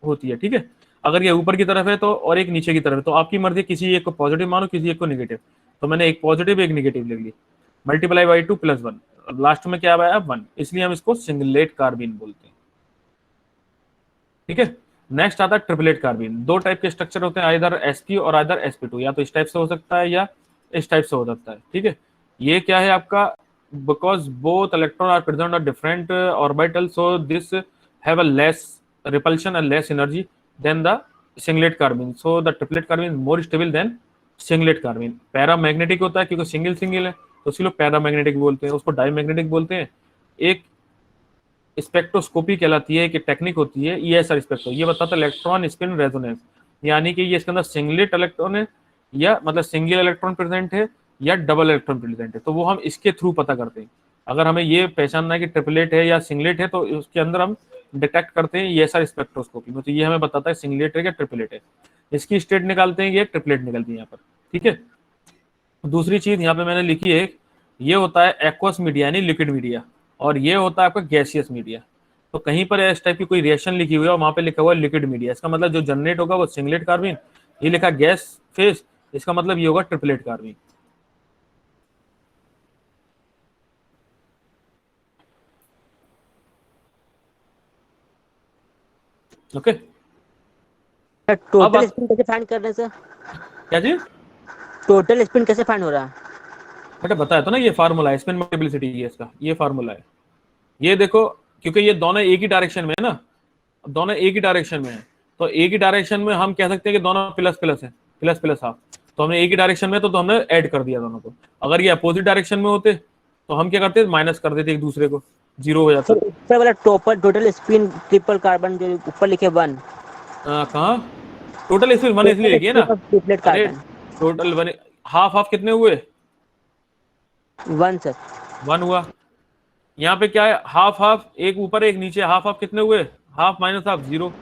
होती है। ठीक है, अगर ये ऊपर की तरफ है तो, और एक नीचे की तरफ है, तो आपकी मर्जी, किसी एक को पॉजिटिव मानो, किसी एक को नेगेटिव। तो मैंने एक पॉजिटिव एक नेगेटिव लिख ली, मल्टीप्लाई बाई 2 + 1, लास्ट में क्या आया? 1, इसलिए हम इसको सिंगलेट कार्बिन बोलते हैं। ठीक है, नेक्स्ट आता है ट्रिपलेट कार्बिन। दो टाइप के स्ट्रक्चर होते हैं, आइदर sp और आइदर sp2, या तो इस टाइप से हो सकता है या इस टाइप से हो सकता है। ठीक है, ये क्या है आपका? Because both electron are present on different orbital, so this have a less repulsion and less energy than the singlet carbene, so the triplet carbene more stable than singlet carbene. Paramagnetic होता है क्योंकि single single है, तो इसलिए paramagnetic बोलते हैं, उसको diamagnetic बोलते हैं। एक स्पेक्ट्रोस्कोपी कहलाती है, कि टेक्निक होती है ESR स्पेक्ट्रो, ये बताता है इलेक्ट्रॉन स्पिन रेजोनेंस, यानी कि ये इसके अंदर सिंगलेट इलेक्ट्रॉन है, या मतलब सिंगल इलेक्ट्रॉन प्रेजेंट है या डबल इलेक्ट्रॉन प्रेजेंट है, तो वो हम इसके थ्रू पता करते हैं। अगर हमें ये पहचानना है कि ट्रिपलेट है या सिंगलेट है, तो उसके अंदर हम डिटेक्ट करते हैं ESR स्पेक्ट्रोस्कोपी में, तो ये हमें बताता है सिंगलेट है या ट्रिपलेट है। इसकी स्टेट निकालते हैं, ये ट्रिपलेट निकलती है यहाँ पर। ठीक है, दूसरी चीज यहाँ पे मैंने लिखी है, ये होता है एक्वस मीडिया यानी लिक्विड मीडिया, और ये होता है आपका गैसियस मीडिया। तो कहीं पर इस टाइप की कोई रिएक्शन लिखी हुई है और वहां पे लिखा हुआ है लिक्विड मीडिया, इसका मतलब जो जनरेट होगा वो सिंगलेट कार्बिन। ये लिखा गैस फेस, इसका मतलब ये होगा ट्रिपलेट कार्बिन। ओके, टोटल स्पिन कैसे फाइंड कर रहे हैं सर? क्या चीज? टोटल स्पिन कैसे फाइंड हो रहा है? बेटा बताया था ना, ये फार्मूला है स्पिन मल्टीप्लिसिटी, ये इसका ये फार्मूला है। ये देखो, क्योंकि ये दोनों एक ही डायरेक्शन में है ना, दोनों एक ही डायरेक्शन में है, तो एक ही डायरेक्शन में हम कह सकते हैं कि दोनों प्लस प्लस है, प्लस प्लस हाफ। तो हमने एक ही डायरेक्शन में तो हमने ऐड कर दिया दोनों को। अगर ये अपोजिट डायरेक्शन में होते तो हम क्या करते, माइनस कर देते एक दूसरे को, जीरो हो जाता। सर ऊपर वाला टोटल स्पिन ट्रिपल कार्बन जो ऊपर लिखे 1, कहाँ टोटल स्पिन 1 इसलिए लिखी है ना, ट्रिपलेट अरे कार्बन टोटल 1, हाफ हाफ कितने हुए, 1 सर। 1 हुआ। यहाँ पे क्या है, हाफ हाफ, एक ऊपर एक नीचे, हाफ हाफ कितने हुए, हाफ माइनस हाफ 0।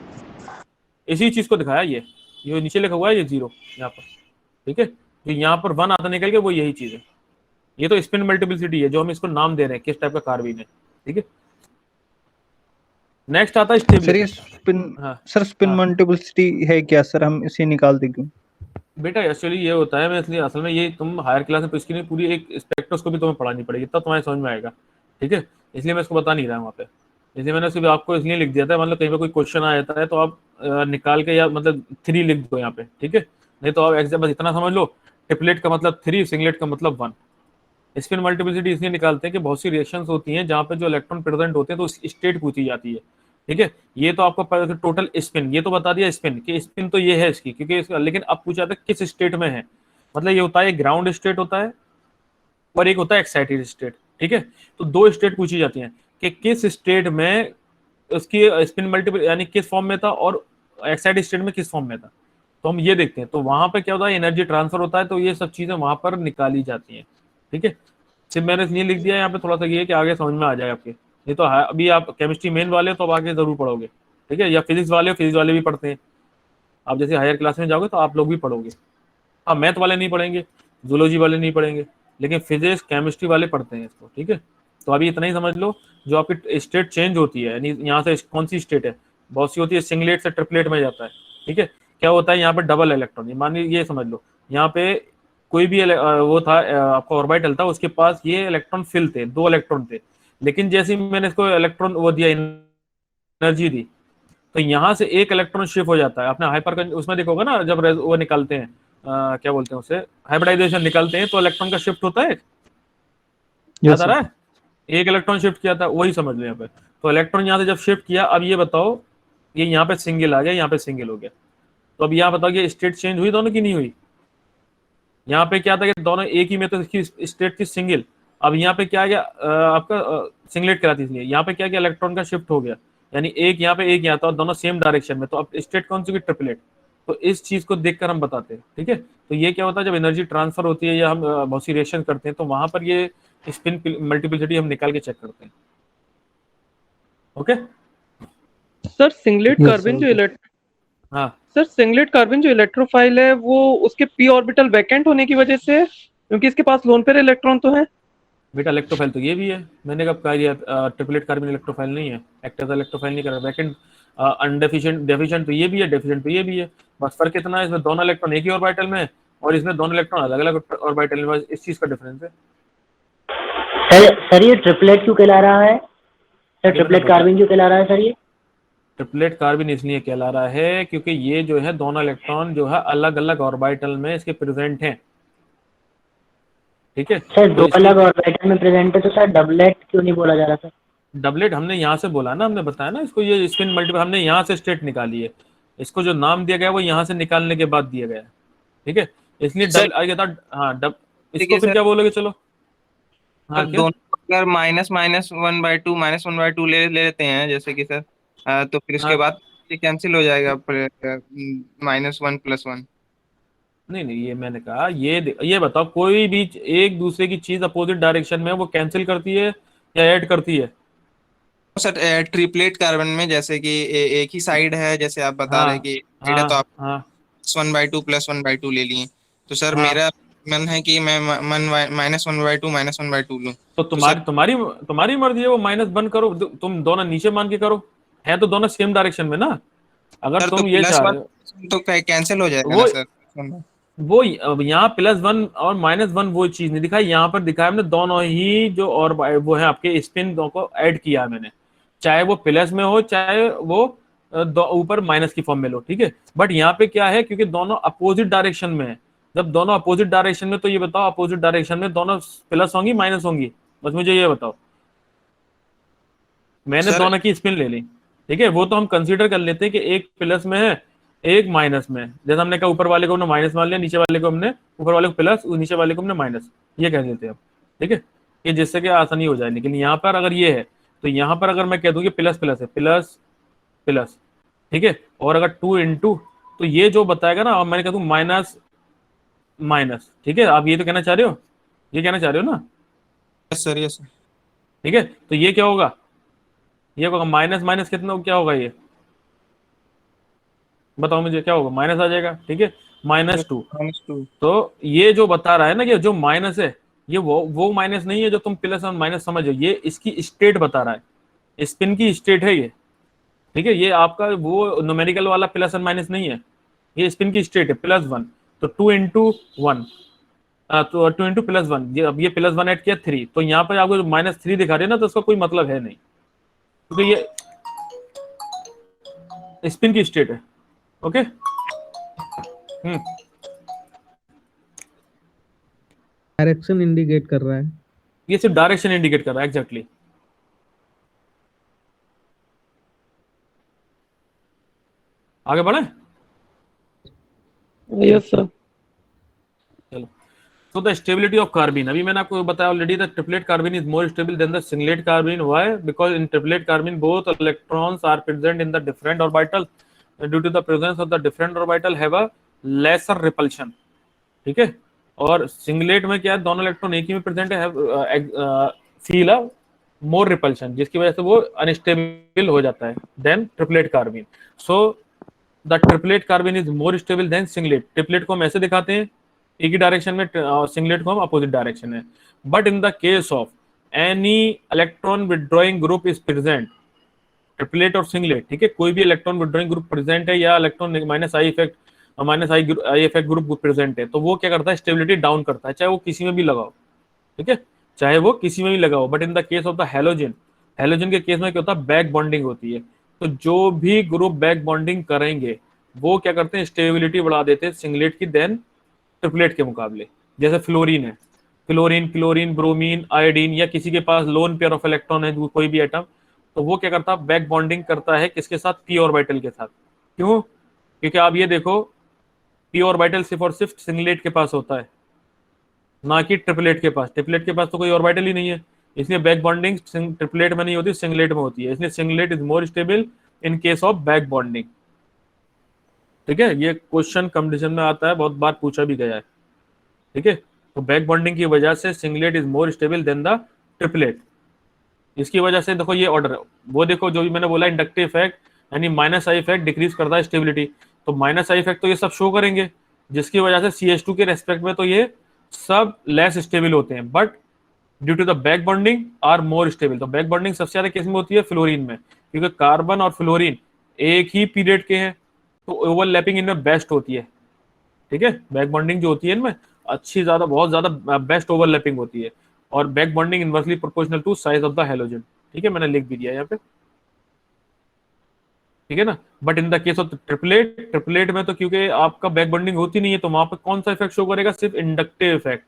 इसी चीज को दिखाया ये नीचे लिखा हुआ है ये 0 यहाँ पर, ठीक है। तो यहाँ पर 1 आता निकल के, वो यही चीज है। ये तो स्पिन मल्टीप्लिसिटी है जो हम इसको नाम दे रहे हैं किस टाइप का कार्बिन है, ठीक है। नेक्स्ट आता है सर ये स्टेबिलिटी। स्पिन हाँ सर स्पिन हाँ। मल्टीप्लिसिटी है क्या सर, हम इसे निकाल दें क्यों? बेटा एक्चुअली ये होता है, मैं इसलिए असल में ये तुम हायर क्लास में, तो इसकी नहीं पूरी एक स्पेक्ट्रोस्कोपी तुम्हें पढ़ानी पड़ेगी, तब तुम्हारे समझ में आएगा, ठीक है। इसलिए मैं इसको बता नहीं रहा वहाँ पे, इसलिए मैंने सिर्फ आपको इसलिए लिख दिया था, मतलब कहीं पे कोई क्वेश्चन आ जाता है तो आप निकाल के, या मतलब 3 लिख दो यहाँ पे, ठीक है। नहीं तो आप एग्जाम बस इतना समझ लो, ट्रिपलेट का मतलब 3, सिंगलेट का मतलब 1। स्पिन मल्टीप्लिसिटी इसलिए निकालते हैं कि बहुत सी रिएक्शंस होती हैं जहाँ पे जो इलेक्ट्रॉन प्रेजेंट होते हैं तो स्टेट पूछी जाती है, ठीक है। ये तो आपको टोटल स्पिन, ये तो बता दिया स्पिन कि स्पिन तो ये है इसकी, क्योंकि लेकिन अब पूछा जाता है किस स्टेट में है। मतलब ये होता है ग्राउंड स्टेट होता है और एक होता है एक्साइटेड स्टेट, ठीक है। तो 2 स्टेट पूछी जाती हैं कि किस स्टेट में उसकी स्पिन मल्टीपल यानी किस फॉर्म में था, और एक्साइटेड स्टेट में किस फॉर्म में था। तो हम ये देखते हैं, तो वहां पर क्या होता है, एनर्जी ट्रांसफर होता है, तो ये सब चीजें वहां पर निकाली जाती हैं, ठीक है। सिर्फ मैंने इसलिए लिख दिया यहाँ पे, थोड़ा सा ये है कि आगे समझ में आ जाए आपके। नहीं तो अभी आप केमिस्ट्री मेन वाले हो तो आप आगे जरूर पढ़ोगे, ठीक है। या फिजिक्स वाले हो, फिजिक्स वाले भी पढ़ते हैं, आप जैसे हायर क्लास में जाओगे तो आप लोग भी पढ़ोगे। हाँ मैथ वाले नहीं पढ़ेंगे, जूलॉजी वाले नहीं पढ़ेंगे, लेकिन फिजिक्स केमिस्ट्री वाले पढ़ते हैं इसको, ठीक है। तो अभी इतना ही समझ लो, जो आपकी स्टेट चेंज होती है, यानी यहाँ से कौन सी स्टेट है, बहुत सी होती है सिंगलेट से ट्रिपलेट में जाता है, ठीक है। क्या होता है यहाँ पे डबल इलेक्ट्रॉन, मान लीजिए ये समझ लो, यहाँ पे कोई भी वो था आपका ऑर्बिटल था, उसके पास ये इलेक्ट्रॉन फिल थे, 2 इलेक्ट्रॉन थे, लेकिन जैसे ही मैंने इसको इलेक्ट्रॉन वो दिया, एनर्जी दी, तो यहाँ से एक इलेक्ट्रॉन शिफ्ट हो जाता है। आपने हाइपर उसमें देखोगे ना, जब वो निकालते हैं क्या बोलते हैं उसे, हाइब्रिडाइजेशन निकालते हैं, तो इलेक्ट्रॉन का शिफ्ट होता है, याद आ रहा है, एक इलेक्ट्रॉन शिफ्ट किया था, वही समझ लो यहाँ पे। तो इलेक्ट्रॉन यहाँ से जब शिफ्ट किया, अब ये बताओ, ये यहाँ पे सिंगल आ गया, यहाँ पे सिंगल हो गया, तो अब यहाँ बताओ ये स्टेट चेंज हुई दोनों की, नहीं हुई। यहाँ पे क्या था कि दोनों एक ही में, तो इसकी स्टेट थी सिंगल, अब यहाँ पे क्या आ गया आपका सिंगलेट कराती, इसलिए यहाँ पे क्या गया, इलेक्ट्रॉन का शिफ्ट हो गया, यानी एक यहाँ पे एक यहाँ था, और दोनों सेम डायरेक्शन में, तो अब स्टेट कौन सी की, ट्रिपलेट। तो इस चीज को देखकर हम बताते हैं, ठीक है। तो ये क्या होता है, जब एनर्जी ट्रांसफर होती है या हम बहुत सी रिएक्शन करते हैं, तो वहां पर ये स्पिन मल्टीप्लिसिटी हम निकाल के चेक करते हैं, ओके। सर सिंगलेट कार्बन जो हाँ सर सिंगलेट कार्बन जो इलेक्ट्रोफाइल है वो उसके पी ऑर्बिटल वैकेंट होने की वजह से है? क्योंकि इसके पास लोन पेयर इलेक्ट्रॉन तो है। बेटा इलेक्ट्रोफाइल तो ये भी है, मैंने कब कहा ये ट्रिपलेट कार्बन इलेक्ट्रोफाइल नहीं है, एक्टिव इलेक्ट्रोफाइल नहीं कर रहा, वैकेंट अनडेफिशिएंट, डेफिशिएंट तो ये भी है, डेफिशिएंट तो ये भी है। बस फर्क इतना है, इसमें दोनों इलेक्ट्रॉन एक ही ऑर्बिटल में है, और इसमें दोनों इलेक्ट्रॉन अलग अलग ऑर्बिटल में, बस इस चीज का डिफरेंस है। सर ये ट्रिपलेट क्यों कहला रहा है? सर ट्रिपलेट कार्बन क्यों कहला रहा है सर ये? ट्रिपलेट कार्बन इसलिए कहला रहा है क्योंकि ये जो है दोनों इलेक्ट्रॉन जो है अलग अलग ऑर्बिटल में इसके प्रेजेंट हैं, ठीक है। सर तो दो अलग ऑर्बिटल में प्रेजेंट है, तो सर डबलेट क्यों नहीं बोला जा रहा सर? डबलेट हमने यहाँ से बोला ना, हमने बताया ना इसको, ये स्पिन मल्टीपल हमने यहाँ से स्टेट निकाली है, इसको जो नाम दिया गया वो यहाँ से निकालने के बाद दिया गया है, ठीक है। इसलिए सर- डबल आ गया था, हाँ इसको देखिए फिर सर, क्या बोलोगे, चलो हाँ तो क्या, दोनों अगर -1/2 -1/2 ले लेते हैं जैसे कि सर, तो फिर उसके हाँ बाद ये कैंसिल हो जाएगा, -1 + 1। नहीं नहीं, ये मैंने कहा, ये बताओ कोई भी एक दूसरे की चीज अपोजिट डायरेक्शन में वो कैंसिल करती है या ऐड करती है? सर ट्रिपलेट कार्बन में जैसे कि एक ही साइड है, जैसे आप बता रहे हैं कि साइड है, तो हाँ आप हाँ 1/2 + 1/2 ले लिए, तो सर हाँ। मेरा मन है कि मैं -1/2 -1/2 लूं। तो तुम्हारी तुम्हारी तुम्हारी मर्जी है, वो -1 करो, तुम दोनों नीचे मान के करो, है तो दोनों सेम डायरेक्शन में ना। अगर सर तो तुम ये चाह रहे हो, +1 तो कैंसिल हो जाएगा वो ना सर? वो अब यहाँ +1 और -1 वो चीज नहीं दिखाई, यहाँ पर दिखाया हमने दोनों ही जो, और वो है आपके स्पिन को ऐड किया है मैंने, चाहे वो प्लस में हो चाहे वो ऊपर माइनस की फॉर्म में लो, ठीक है। बट यहाँ पे क्या है, क्योंकि दोनों अपोजिट डायरेक्शन में है, जब दोनों अपोजिट डायरेक्शन में, तो ये बताओ अपोजिट डायरेक्शन में दोनों प्लस होंगी माइनस होंगी? बस मुझे ये बताओ। मैंने सर दोनों की स्पिन ले ली, ठीक है, वो तो हम कंसीडर कर लेते हैं कि एक प्लस में है एक माइनस में है। जैसे हमने कहा ऊपर वाले को हमने माइनस मान लिया, नीचे वाले को हमने, ऊपर वाले को प्लस, नीचे वाले को हमने माइनस, ये कह देते हैं अब, ठीक है, ये जिससे कि आसानी हो जाए। लेकिन यहाँ पर अगर ये है तो यहाँ पर अगर मैं कह दूं कि प्लस प्लस है, प्लस प्लस, ठीक है, और अगर 2 इंटू, तो ये जो बताएगा ना, अब मैंने कह दूं माइनस माइनस, ठीक है, आप ये तो कहना चाह रहे हो, ये कहना चाह रहे हो ना, यस सर, यस सर। ठीक है, तो ये क्या होगा, ये होगा माइनस माइनस कितना, क्या होगा ये बताओ मुझे, क्या होगा, माइनस आ जाएगा, ठीक है, -2। -2। तो ये जो बता रहा है ना कि जो माइनस है, ये वो माइनस नहीं है जो तुम प्लस और माइनस समझो, ये इसकी स्टेट बता रहा है, स्पिन की स्टेट है ये, ठीक है, ये आपका वो न्यूमेरिकल वाला प्लस और माइनस नहीं है, ये स्पिन की स्टेट है, +1। तो 2 इंटू 1, तो 2 इंटू +1, ये अब ये +1 ऐड किया 3, तो यहाँ पर आपको -3 दिखा रहे हैं ना, तो उसका कोई मतलब है नहीं, क्योंकि ये स्पिन की स्टेट है। ओके, डायरेक्शन इंडिकेट कर रहा है। ये सिर्फ डायरेक्शन इंडिकेट कर रहा है, एग्जैक्टली। आगे बढ़े, यस सर। चलो। So the stability of carbene, अभी मैंने आपको बताया already, the triplet carbene is more stable than the singlet carbene. Why? Because in triplet carbene both electrons are present in the different orbital, due to the presence of the different orbital have a lesser repulsion, ठीक है, और singlet में क्या है, दोनों electron एक ही में present है, फील अ मोर रिपल्शन, जिसकी वजह से वो अनस्टेबल हो जाता है than triplet carbene. So the triplet carbene is more stable than singlet. Triplet को हम ऐसे दिखाते हैं एक ही डायरेक्शन में, सिंगलेट को हम अपोजिट डायरेक्शन में। But in the case of any electron withdrawing group is present, triplet और सिंगलेट, ठीक है, कोई भी इलेक्ट्रॉन विड्रॉइंग ग्रुप प्रेजेंट है या electron minus I effect group present है, तो वो क्या करता है, स्टेबिलिटी डाउन करता है, चाहे वो किसी में भी लगाओ, ठीक है, चाहे वो किसी में भी लगाओ। But in the case of the halogen, halogen के केस में क्या होता है, बैक बॉन्डिंग होती है, तो जो भी ग्रुप बैक बॉन्डिंग करेंगे वो क्या करते हैं, स्टेबिलिटी बढ़ा देते हैं सिंगलेट की देन ट्रिपलेट के मुकाबले। जैसे फ्लोरीन है, फ्लोरीन, क्लोरीन, ब्रोमीन, आयोडीन, या किसी के पास लोन पेयर ऑफ इलेक्ट्रॉन है कोई भी एटम, तो वो क्या करता है, बैक बॉन्डिंग करता है किसके साथ, पी ऑर्बिटल के साथ। क्यों? क्योंकि आप ये देखो, पी ऑर्बिटल सिर्फ और सिर्फ सिंगलेट के पास होता है, ना कि ट्रिपलेट के पास। ट्रिपलेट के पास तो कोई ऑर्बिटल ही नहीं है, इसलिए बैक बॉन्डिंग ट्रिपलेट में नहीं होती, सिंगलेट में होती है, इसलिए singlet is more stable in case of back bonding, ठीक है। ये क्वेश्चन कंपटीशन में आता है, बहुत बार पूछा भी गया है, ठीक है। तो बैक बॉन्डिंग की वजह से singlet is more stable than the triplet. इसकी वजह से देखो ये ऑर्डर, वो देखो जो भी मैंने बोला, इंडक्टिव इफेक्ट यानी माइनस आई इफेक्ट डिक्रीज करता है स्टेबिलिटी, तो माइनस आई इफेक्ट तो ये सब शो करेंगे, जिसकी वजह से CH2 के रेस्पेक्ट में तो ये सब लेस स्टेबल होते हैं, but due to the back bonding are more stable. तो बैक बॉन्डिंग सबसे ज्यादा किस में होती है, फ्लोरीन में, क्योंकि कार्बन और फ्लोरीन एक ही पीरियड के हैं, तो ओवरलैपिंग इनमें बेस्ट होती है, ठीक है। बैक बॉन्डिंग जो होती है इनमें अच्छी, ज्यादा, बहुत ज्यादा बेस्ट ओवरलैपिंग होती है, और back bonding inversely proportional to size of the halogen, ठीक है, मैंने लिख भी दिया यहाँ पे, ठीक है ना। But in the case of triplet, triplet में तो क्योंकि आपका बैक बॉन्डिंग होती नहीं है, तो वहां पर कौन सा इफेक्ट शो करेगा, सिर्फ इंडक्टिव इफेक्ट,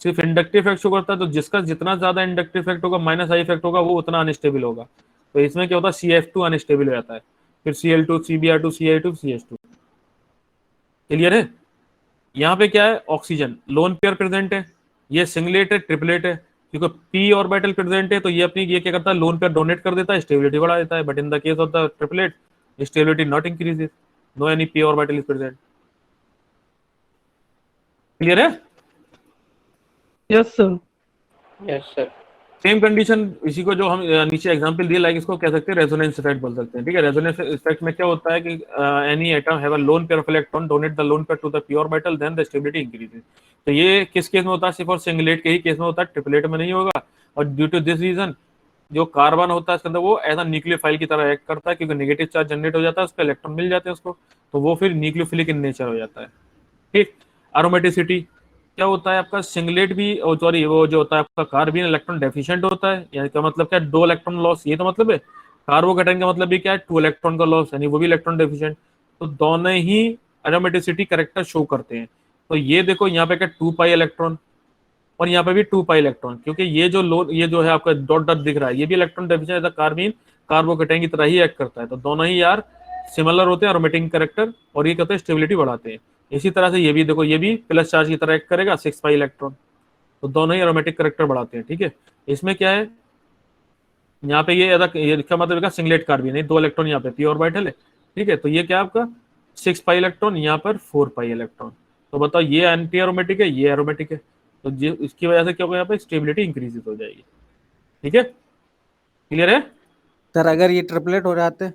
सिर्फ इंडक्टिव इफेक्ट शो करता है। तो जिसका जितना ज्यादा इंडक्टिव इफेक्ट होगा, माइनस आई इफेक्ट होगा, वो उतना अनस्टेबल होगा। तो इसमें क्या होता है, CF2 अनस्टेबल हो जाता है, फिर Cl2, CBr2, Ci2, CH2। Clear है? यहाँ पे क्या है, ऑक्सीजन लोन पेयर प्रेजेंट है, ये सिंगलेट है, ट्रिपलेट है, क्योंकि पी ऑर्बिटल प्रेजेंट है, तो ये अपनी ये क्या करता है, लोन पेयर डोनेट कर देता है, स्टेबिलिटी बढ़ा देता है। But in the case of the triplet, stability not increases, no any P orbital is present. Clear है? Yes sir. Yes sir. Same condition इसी को जो हम नीचे एग्जांपल दिए, लाइक इसको कह सकते हैं रेजोनेंस इफेक्ट बोल सकते हैं, ठीक है। रेजोनेंस इफेक्ट में क्या होता है कि any atom have a lone pair of electron, donate the lone pair to the p orbital, then the stability increases. तो ये किस केस में होता है, सिर्फ और सिंगलेट के ही केस में होता है, ट्रिपलेट में नहीं होगा। और ड्यू टू दिस रीजन जो कार्बन होता है इसके अंदर, वो ऐसा न्यूक्लियोफाइल की तरह एक्ट करता है, क्योंकि नेगेटिव चार्ज जनरेट हो जाता है, उस पर इलेक्ट्रॉन मिल जाते हैं उसको, तो वो फिर न्यूक्लियोफिलिक इन नेचर हो जाता है, ठीक। एरोमेटिसिटी क्या होता है आपका, सिंगलेट भी, सॉरी, वो जो होता है आपका कार्बन इलेक्ट्रॉन डेफिशिएंट होता है, यानी क्या मतलब क्या, 2 इलेक्ट्रॉन लॉस, ये तो मतलब है। कार्बोकेटाइन का मतलब भी क्या है, 2 इलेक्ट्रॉन का लॉस, यानी वो भी इलेक्ट्रॉन डेफिशिएंट। तो दोनों ही एरोमेटिसिटी करेक्टर शो करते हैं। तो ये देखो यहाँ पे क्या 2 पाई इलेक्ट्रॉन और यहाँ पे भी 2 पाई इलेक्ट्रॉन, क्योंकि ये जो लोन ये जो है आपका डॉट डॉट दिख रहा है ये भी इलेक्ट्रॉन डेफिशिएंट कार्बीन कार्बोकेटाइन की तरह ही एक्ट करता है। तो दोनों ही यार सिमिलर होते हैं एरोमेटिक कैरेक्टर और ये कहते हैं स्टेबिलिटी बढ़ाते हैं। इसी तरह से ये भी देखो ये भी प्लस चार्ज की तरह एक्ट करेगा 6 पाई इलेक्ट्रॉन, तो दोनों ही एरोमेटिक कैरेक्टर बढ़ाते हैं। ठीक है, इसमें क्या है यहाँ पे ये इसका मतलब सिंगलेट कार्बन है, 2 इलेक्ट्रॉन यहाँ पे पी ऑर्बिटल है। ठीक है, तो ये क्या आपका 6 पाई इलेक्ट्रॉन, यहाँ पर 4 पाई इलेक्ट्रॉन। तो बताओ ये एंटी एरोमेटिक है, ये एरोमेटिक है, तो ये इसकी वजह से क्या होगा यहाँ पे स्टेबिलिटी इंक्रीज हो जाएगी। ठीक है, क्लियर है सर? अगर ये ट्रिपलेट हो जाते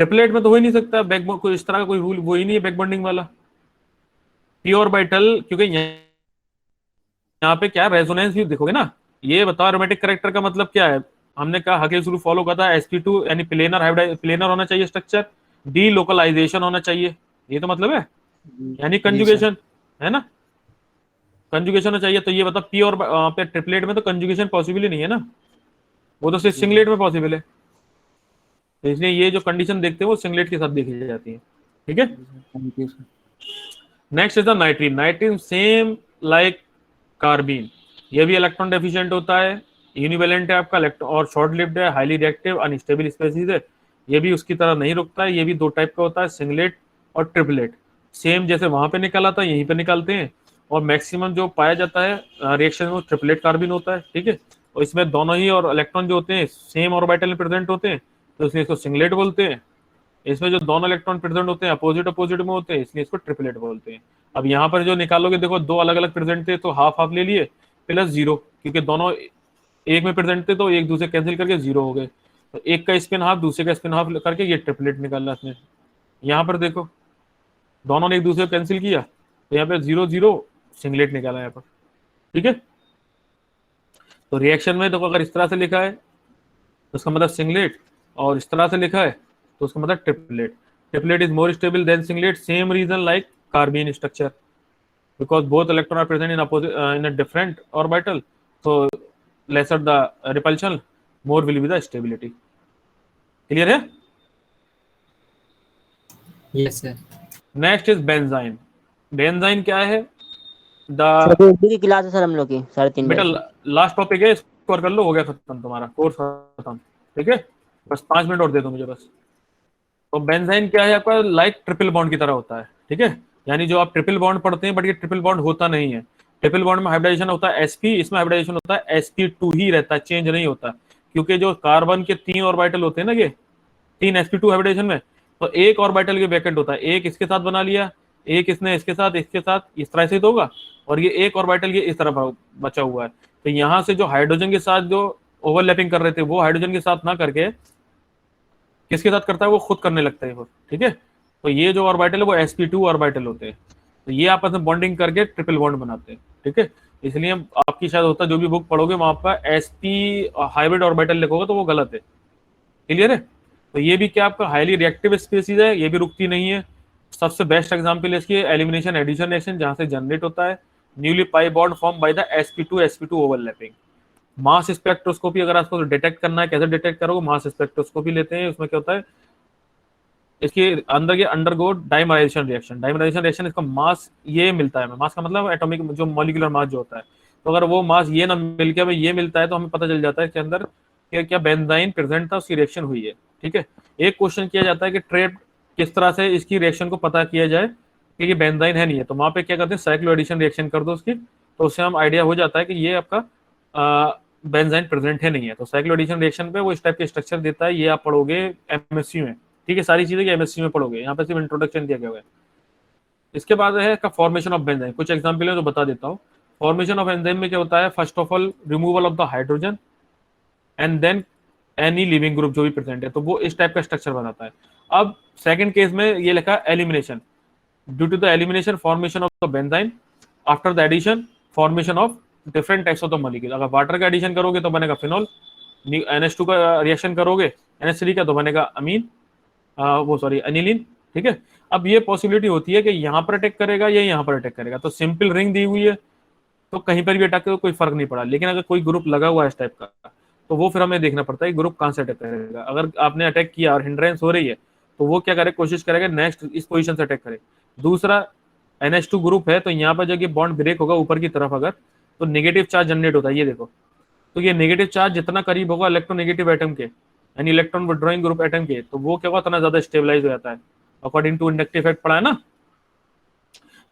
ट्रिपलेट में तो हो ही नहीं सकता, बैक कोई इस तरह का कोई रूल वो ही नहीं है बैक बॉन्डिंग वाला। पी ऑर्बिटल क्योंकि यहाँ पे क्या रेजोनेंस भी देखोगे ना, ये बताओ एरोमेटिक कैरेक्टर का मतलब क्या है। हमने कहा हकेल्स रूल फॉलो करता है, sp2 यानी प्लेनर होना चाहिए स्ट्रक्चर, डी लोकलाइजेशन होना चाहिए, ये तो मतलब है, यानी कंजुगेशन है ना, कंजुगेशन होना चाहिए। तो ये बताओ पी और पे ट्रिपलेट में तो कंजुगेशन पॉसिबल ही नहीं है ना, वो तो सिर्फ सिंगलेट में पॉसिबल है। तो इसलिए ये जो कंडीशन देखते हैं वो सिंगलेट के साथ देखी जाती है। ठीक है, next is the नाइट्रीन। नाइट्रीन same like carbene, ये भी इलेक्ट्रॉन डेफिशिएंट होता है, यूनिवेलेंट है आपका और शॉर्ट लिव्ड है, हाईली रिएक्टिव अनस्टेबल स्पीसीज है। ये भी उसकी तरह नहीं रुकता है, ये भी 2 टाइप का होता है, सिंगलेट और ट्रिपलेट। सेम जैसे वहां पे निकल आता है यहीं पे निकालते हैं, और मैक्सिमम जो पाया जाता है रिएक्शन में ट्रिपलेट कार्बन होता है। ठीक है, और इसमें दोनों ही और इलेक्ट्रॉन जो होते हैं सेम ऑर्बिटल में प्रेजेंट होते हैं, तो इसलिए इसको सिंगलेट बोलते हैं। इसमें जो दोनों इलेक्ट्रॉन प्रेजेंट होते हैं अपोजिट में होते हैं, इसलिए इसको ट्रिपलेट बोलते हैं। अब यहाँ पर जो निकालोगे देखो 2 अलग अलग प्रेजेंट थे तो हाफ हाफ ले लिए प्लस 0, क्योंकि दोनों एक में प्रेजेंट थे तो एक दूसरे कैंसिल करके 0 हो गए, तो एक का स्पिन हाफ दूसरे का स्पिन हाफ करके ये ट्रिपलेट निकालना इसने। यहाँ पर देखो दोनों ने एक दूसरे को कैंसिल किया तो यहाँ पे 0 0 सिंगलेट निकाला यहाँ पर। ठीक है, तो रिएक्शन में देखो अगर इस तरह से लिखा है तो उसका मतलब सिंगलेट, और इस तरह से लिखा है तो उसका मतलब triplet. Triplet is more stable than singlet, same reason like carbene structure, because both electrons are present in opposite in a different orbital, so lesser the repulsion, more will be the stability. Clear है? Yes sir. Next is benzene. Benzene क्या है? The की class है sir हम लोग की 3:30 बेटा last topic है, स्कोर कर लो, हो गया खत्म तुम्हारा कोर्स खत्म। ठीक है, बस 5 मिनट और दे दो मुझे बस। तो बेंजाइन क्या है आपका, लाइक ट्रिपल बॉन्ड की तरह होता है। ठीक है, यानी जो आप ट्रिपल बॉन्ड पढ़ते हैं बट ये ट्रिपल बॉन्ड होता नहीं है। ट्रिपल बॉन्ड में हाइब्रिडाइजेशन होता है sp, इसमें हाइब्रिडाइजेशन होता है sp2 ही रहता है, चेंज नहीं होता, क्योंकि जो कार्बन के 3 ऑर्बिटल होते हैं ना, ये 3 sp2 हाइब्रिडाइजेशन में, तो एक ऑर्बिटल के वैकेंट होता है, एक इसके साथ बना लिया, एक इसने इसके साथ इस तरह से तो होगा, और ये एक ऑर्बिटल ये इस तरह बचा हुआ है। तो यहाँ से जो हाइड्रोजन के साथ जो ओवरलैपिंग कर रहे थे वो हाइड्रोजन के साथ ना करके किसके साथ करता है, वो खुद करने लगता है वो। ठीक है, तो ये जो ऑर्बिटल है वो sp2 ऑर्बिटल होते हैं, तो ये आपस में बॉन्डिंग करके ट्रिपल बॉन्ड बनाते हैं। ठीक है, इसलिए आपकी शायद होता है जो भी बुक पढ़ोगे वहां पर sp हाइब्रिड ऑर्बिटल लिखोगे तो वो गलत है। क्लियर है? तो ये भी क्या आपका हाईली रिएक्टिव स्पीसीज है, ये भी रुकती नहीं है। सबसे बेस्ट एग्जांपल इसकी एलिमिनेशन एडिशन रिएक्शन, जहां से जनरेट होता है newly pi bond form by the sp2 overlapping. Mass spectroscopy अगर आपको डिटेक्ट करना है, कैसे डिटेक्ट करोगे, मास स्पेक्ट्रोस्कोपी लेते हैं, उसमें क्या होता है इसके अंदर ये undergo dimerisation reaction. Dimerisation reaction इसका मास ये मिलता है, मास का मतलब एटॉमिक जो मॉलिक्यूलर मास जो होता है, तो अगर वो मास ये ना मिल के हमें ये मिलता है तो हमें पता चल जाता है कि अंदर क्या बेंजाइन प्रेजेंट था, उसकी रिएक्शन हुई है। ठीक है, एक क्वेश्चन किया जाता है कि ट्रेप किस तरह से इसकी रिएक्शन को पता किया जाए कि ये बेंजाइन है नहीं है, तो वहां पे क्या करते हैं साइक्लो एडिशन रिएक्शन कर दो उसकी, तो उससे हम आइडिया हो जाता है कि ये आपका बेंजाइन प्रेजेंट है नहीं है। तो साइक्लो एडिशन रिएक्शन पे वो इस टाइप के स्ट्रक्चर देता है, ये आप पढ़ोगे एमएससी में। ठीक है, सारी चीजें एमएससी में पढ़ोगे, यहाँ पे सिर्फ इंट्रोडक्शन दिया गया है। इसके बाद है का फॉर्मेशन ऑफ बेंजाइन, कुछ एग्जांपल है तो बता देता हूँ। फॉर्मेशन ऑफ एंजाइम में क्या होता है, first of all removal of the hydrogen and then any leaving group जो भी प्रेजेंट है, तो वो इस टाइप का स्ट्रक्चर बनाता है। अब सेकंड केस में ये लिखा elimination, due to the elimination formation of the benzyne, after the addition formation of different types of the molecule. अगर वाटर का एडिशन करोगे तो बनेगा फिनॉल, NH2 का रिएक्शन करोगे NH3 का तो बनेगा अमीन, अनिलीन। ठीक है, अब ये पॉसिबिलिटी होती है कि यहाँ पर अटैक करेगा या यहाँ पर अटैक करेगा, तो सिंपल रिंग दी हुई है तो कहीं पर भी अटैक करे तो कोई फर्क नहीं पड़ा, लेकिन अगर कोई ग्रुप लगा हुआ है इस टाइप का तो वो फिर हमें देखना पड़ता है ग्रुप कहाँ से अटैक करेगा। अगर आपने अटैक किया और हिंड्रेंस हो रही है तो वो क्या करे, कोशिश करेगा नेक्स्ट इस पोजीशन से अटैक करे। दूसरा NH2 ग्रुप है, तो यहाँ पर जब ये बॉन्ड ब्रेक होगा ऊपर की तरफ अगर, तो नेगेटिव चार्ज जनरेट होता है, ये देखो। तो ये नेगेटिव चार्ज जितना करीब होगा इलेक्ट्रोनेगेटिव एटम के, यानी इलेक्ट्रॉन विड्रॉइंग ग्रुप एटम के, तो वो क्या होगा, उतना ज्यादा स्टेबलाइज हो जाता है, अकॉर्डिंग टू इंडक्टिव इफेक्ट पढ़ा है ना।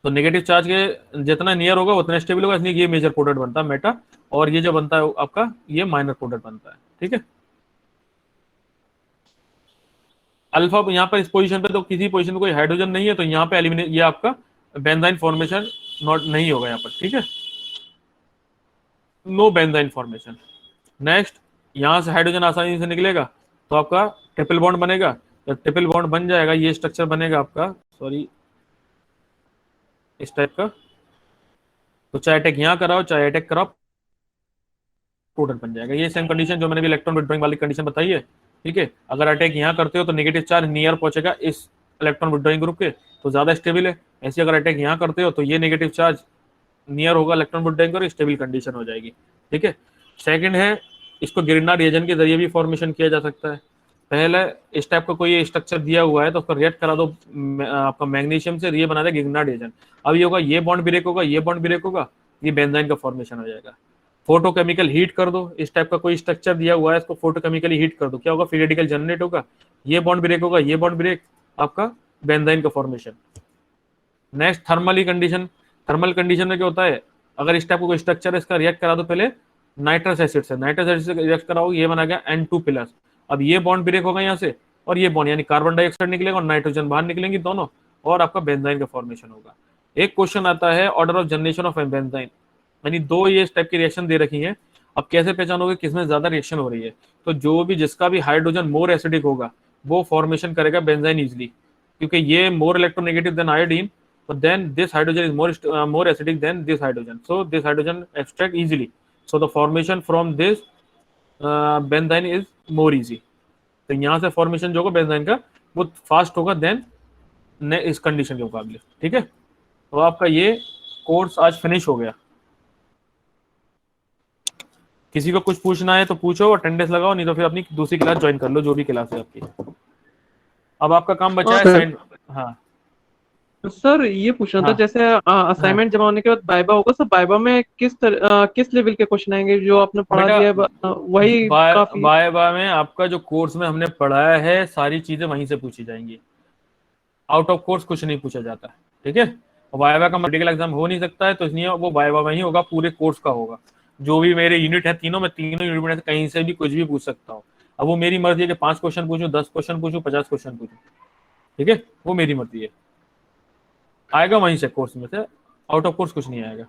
तो नेगेटिव चार्ज के जितना नियर होगा उतना स्टेबल होगा, इसलिए ये मेजर प्रोडक्ट बनता है मेटा, और ये जो बनता है आपका ये माइनर प्रोडक्ट बनता है, ठीक है। अल्फा यहाँ पर इस पोजीशन पे तो किसी पोजीशन में कोई हाइड्रोजन नहीं है, तो यहाँ पे एलिमिनेट, ये आपका बेंजाइन फॉर्मेशन नॉट नहीं होगा यहाँ पर, ठीक है, नो बेंजाइन फॉर्मेशन। नेक्स्ट, यहाँ से हाइड्रोजन आसानी से निकलेगा तो आपका ट्रिपल बॉन्ड बनेगा। जब ट्रिपल बॉन्ड बन जाएगा ये स्ट्रक्चर बनेगा आपका, सॉरी इस टाइप का, तो चाहे अटैक यहाँ कराओ चाहे अटैक कराओ प्रोडक्ट बन जाएगा। ये सेम कंडीशन जो मैंने भी इलेक्ट्रॉन विड्रॉइंग वाली कंडीशन बताई है, ठीक है। अगर अटैक यहाँ करते हो तो नेगेटिव चार्ज नियर पहुंचेगा इस इलेक्ट्रॉन विड्रॉइंग ग्रुप के, तो ज्यादा स्टेबल है। ऐसे अगर अटैक यहाँ करते हो तो ये नेगेटिव चार्ज नियर होगा इलेक्ट्रॉन विड्रॉइंग और स्टेबल कंडीशन हो जाएगी, ठीक है। सेकंड है, इसको गिरना रिएजन के जरिए भी फॉर्मेशन किया जा सकता है। पहले इस टाइप का कोई स्ट्रक्चर दिया हुआ है तो उसको रिएक्ट करा दो आपका मैग्नीशियम से, ये बना दे गिरना रिएजन। अब ये होगा, ये बॉन्ड ब्रेक होगा, ये बॉन्ड ब्रेक होगा, ये बेंजाइन का फॉर्मेशन हो जाएगा। फोटोकेमिकल हीट कर दो, इस टाइप का कोई स्ट्रक्चर दिया हुआ है, इसको फोटोकेमिकली हीट कर दो, क्या होगा, फ्री रेडिकल जनरेट होगा, ये बॉन्ड ब्रेक होगा, ये बॉन्ड ब्रेक, आपका बेंजाइन का formation. Next, thermally condition. Thermal condition में क्या होता है, अगर इस टाइप का कोई स्ट्रक्चर है इसका रिएक्ट करा दो पहले नाइट्रस एसिड से, नाइट्रस एसिड से रिएक्ट कराओ, ये बना गया N2+। अब ये बॉन्ड ब्रेक होगा यहाँ से, और ये बॉन्ड यानी कार्बन डाइऑक्साइड निकलेगा और नाइट्रोजन बाहर निकलेंगे दोनों, और आपका बेंजाइन का फॉर्मेशन होगा। एक क्वेश्चन आता है order of generation of benzene, यानी दो ये इस टाइप की रिएक्शन दे रखी है, अब कैसे पहचानोगे किसमें ज्यादा रिएक्शन हो रही है। तो जो भी जिसका भी हाइड्रोजन मोर एसिडिक होगा वो फॉर्मेशन करेगा बेंजाइन इजिली, क्योंकि ये more electronegative than iodine, so then this hydrogen is more acidic than this hydrogen, so this hydrogen extract easily, so the formation from this benzene is more easy। तो यहाँ से formation जो होगा benzene का वो fast होगा then इस condition के मुकाबले, ठीक है। तो आपका ये कोर्स आज फिनिश हो गया। किसी को कुछ पूछना है तो पूछो, अटेंडेंस लगाओ, नहीं तो फिर अपनी दूसरी क्लास ज्वाइन कर लो, जो भी क्लास है आपकी। अब आपका काम बचा है साइन। हाँ सर ये पूछना था, हाँ। जैसे असाइनमेंट जमा होने के बाद बाइबा होगा, सर बाइबा में किस लेवल के क्वेश्चन आएंगे, जो आपने पढ़ा बेटा, दिया है वही काफी? वाइवा में आपका जो कोर्स में हमने पढ़ाया है सारी चीजें वहीं से पूछी जाएंगी, आउट ऑफ कोर्स कुछ नहीं पूछा जाता, ठीक है। वाइवा का मेडिकल एग्जाम हो नहीं सकता है, तो इसलिए वो वाइवा में ही होगा, पूरे कोर्स का होगा। जो भी मेरे यूनिट है तीनों, मैं तीनों यूनिट में से कहीं से भी कुछ भी पूछ सकता हूँ। अब वो मेरी मर्जी है कि 5 क्वेश्चन पूछूं, 10 क्वेश्चन पूछूं, 50 क्वेश्चन पूछूं, ठीक है, वो मेरी मर्जी है। आएगा वहीं से कोर्स में से, आउट ऑफ कोर्स कुछ नहीं आएगा।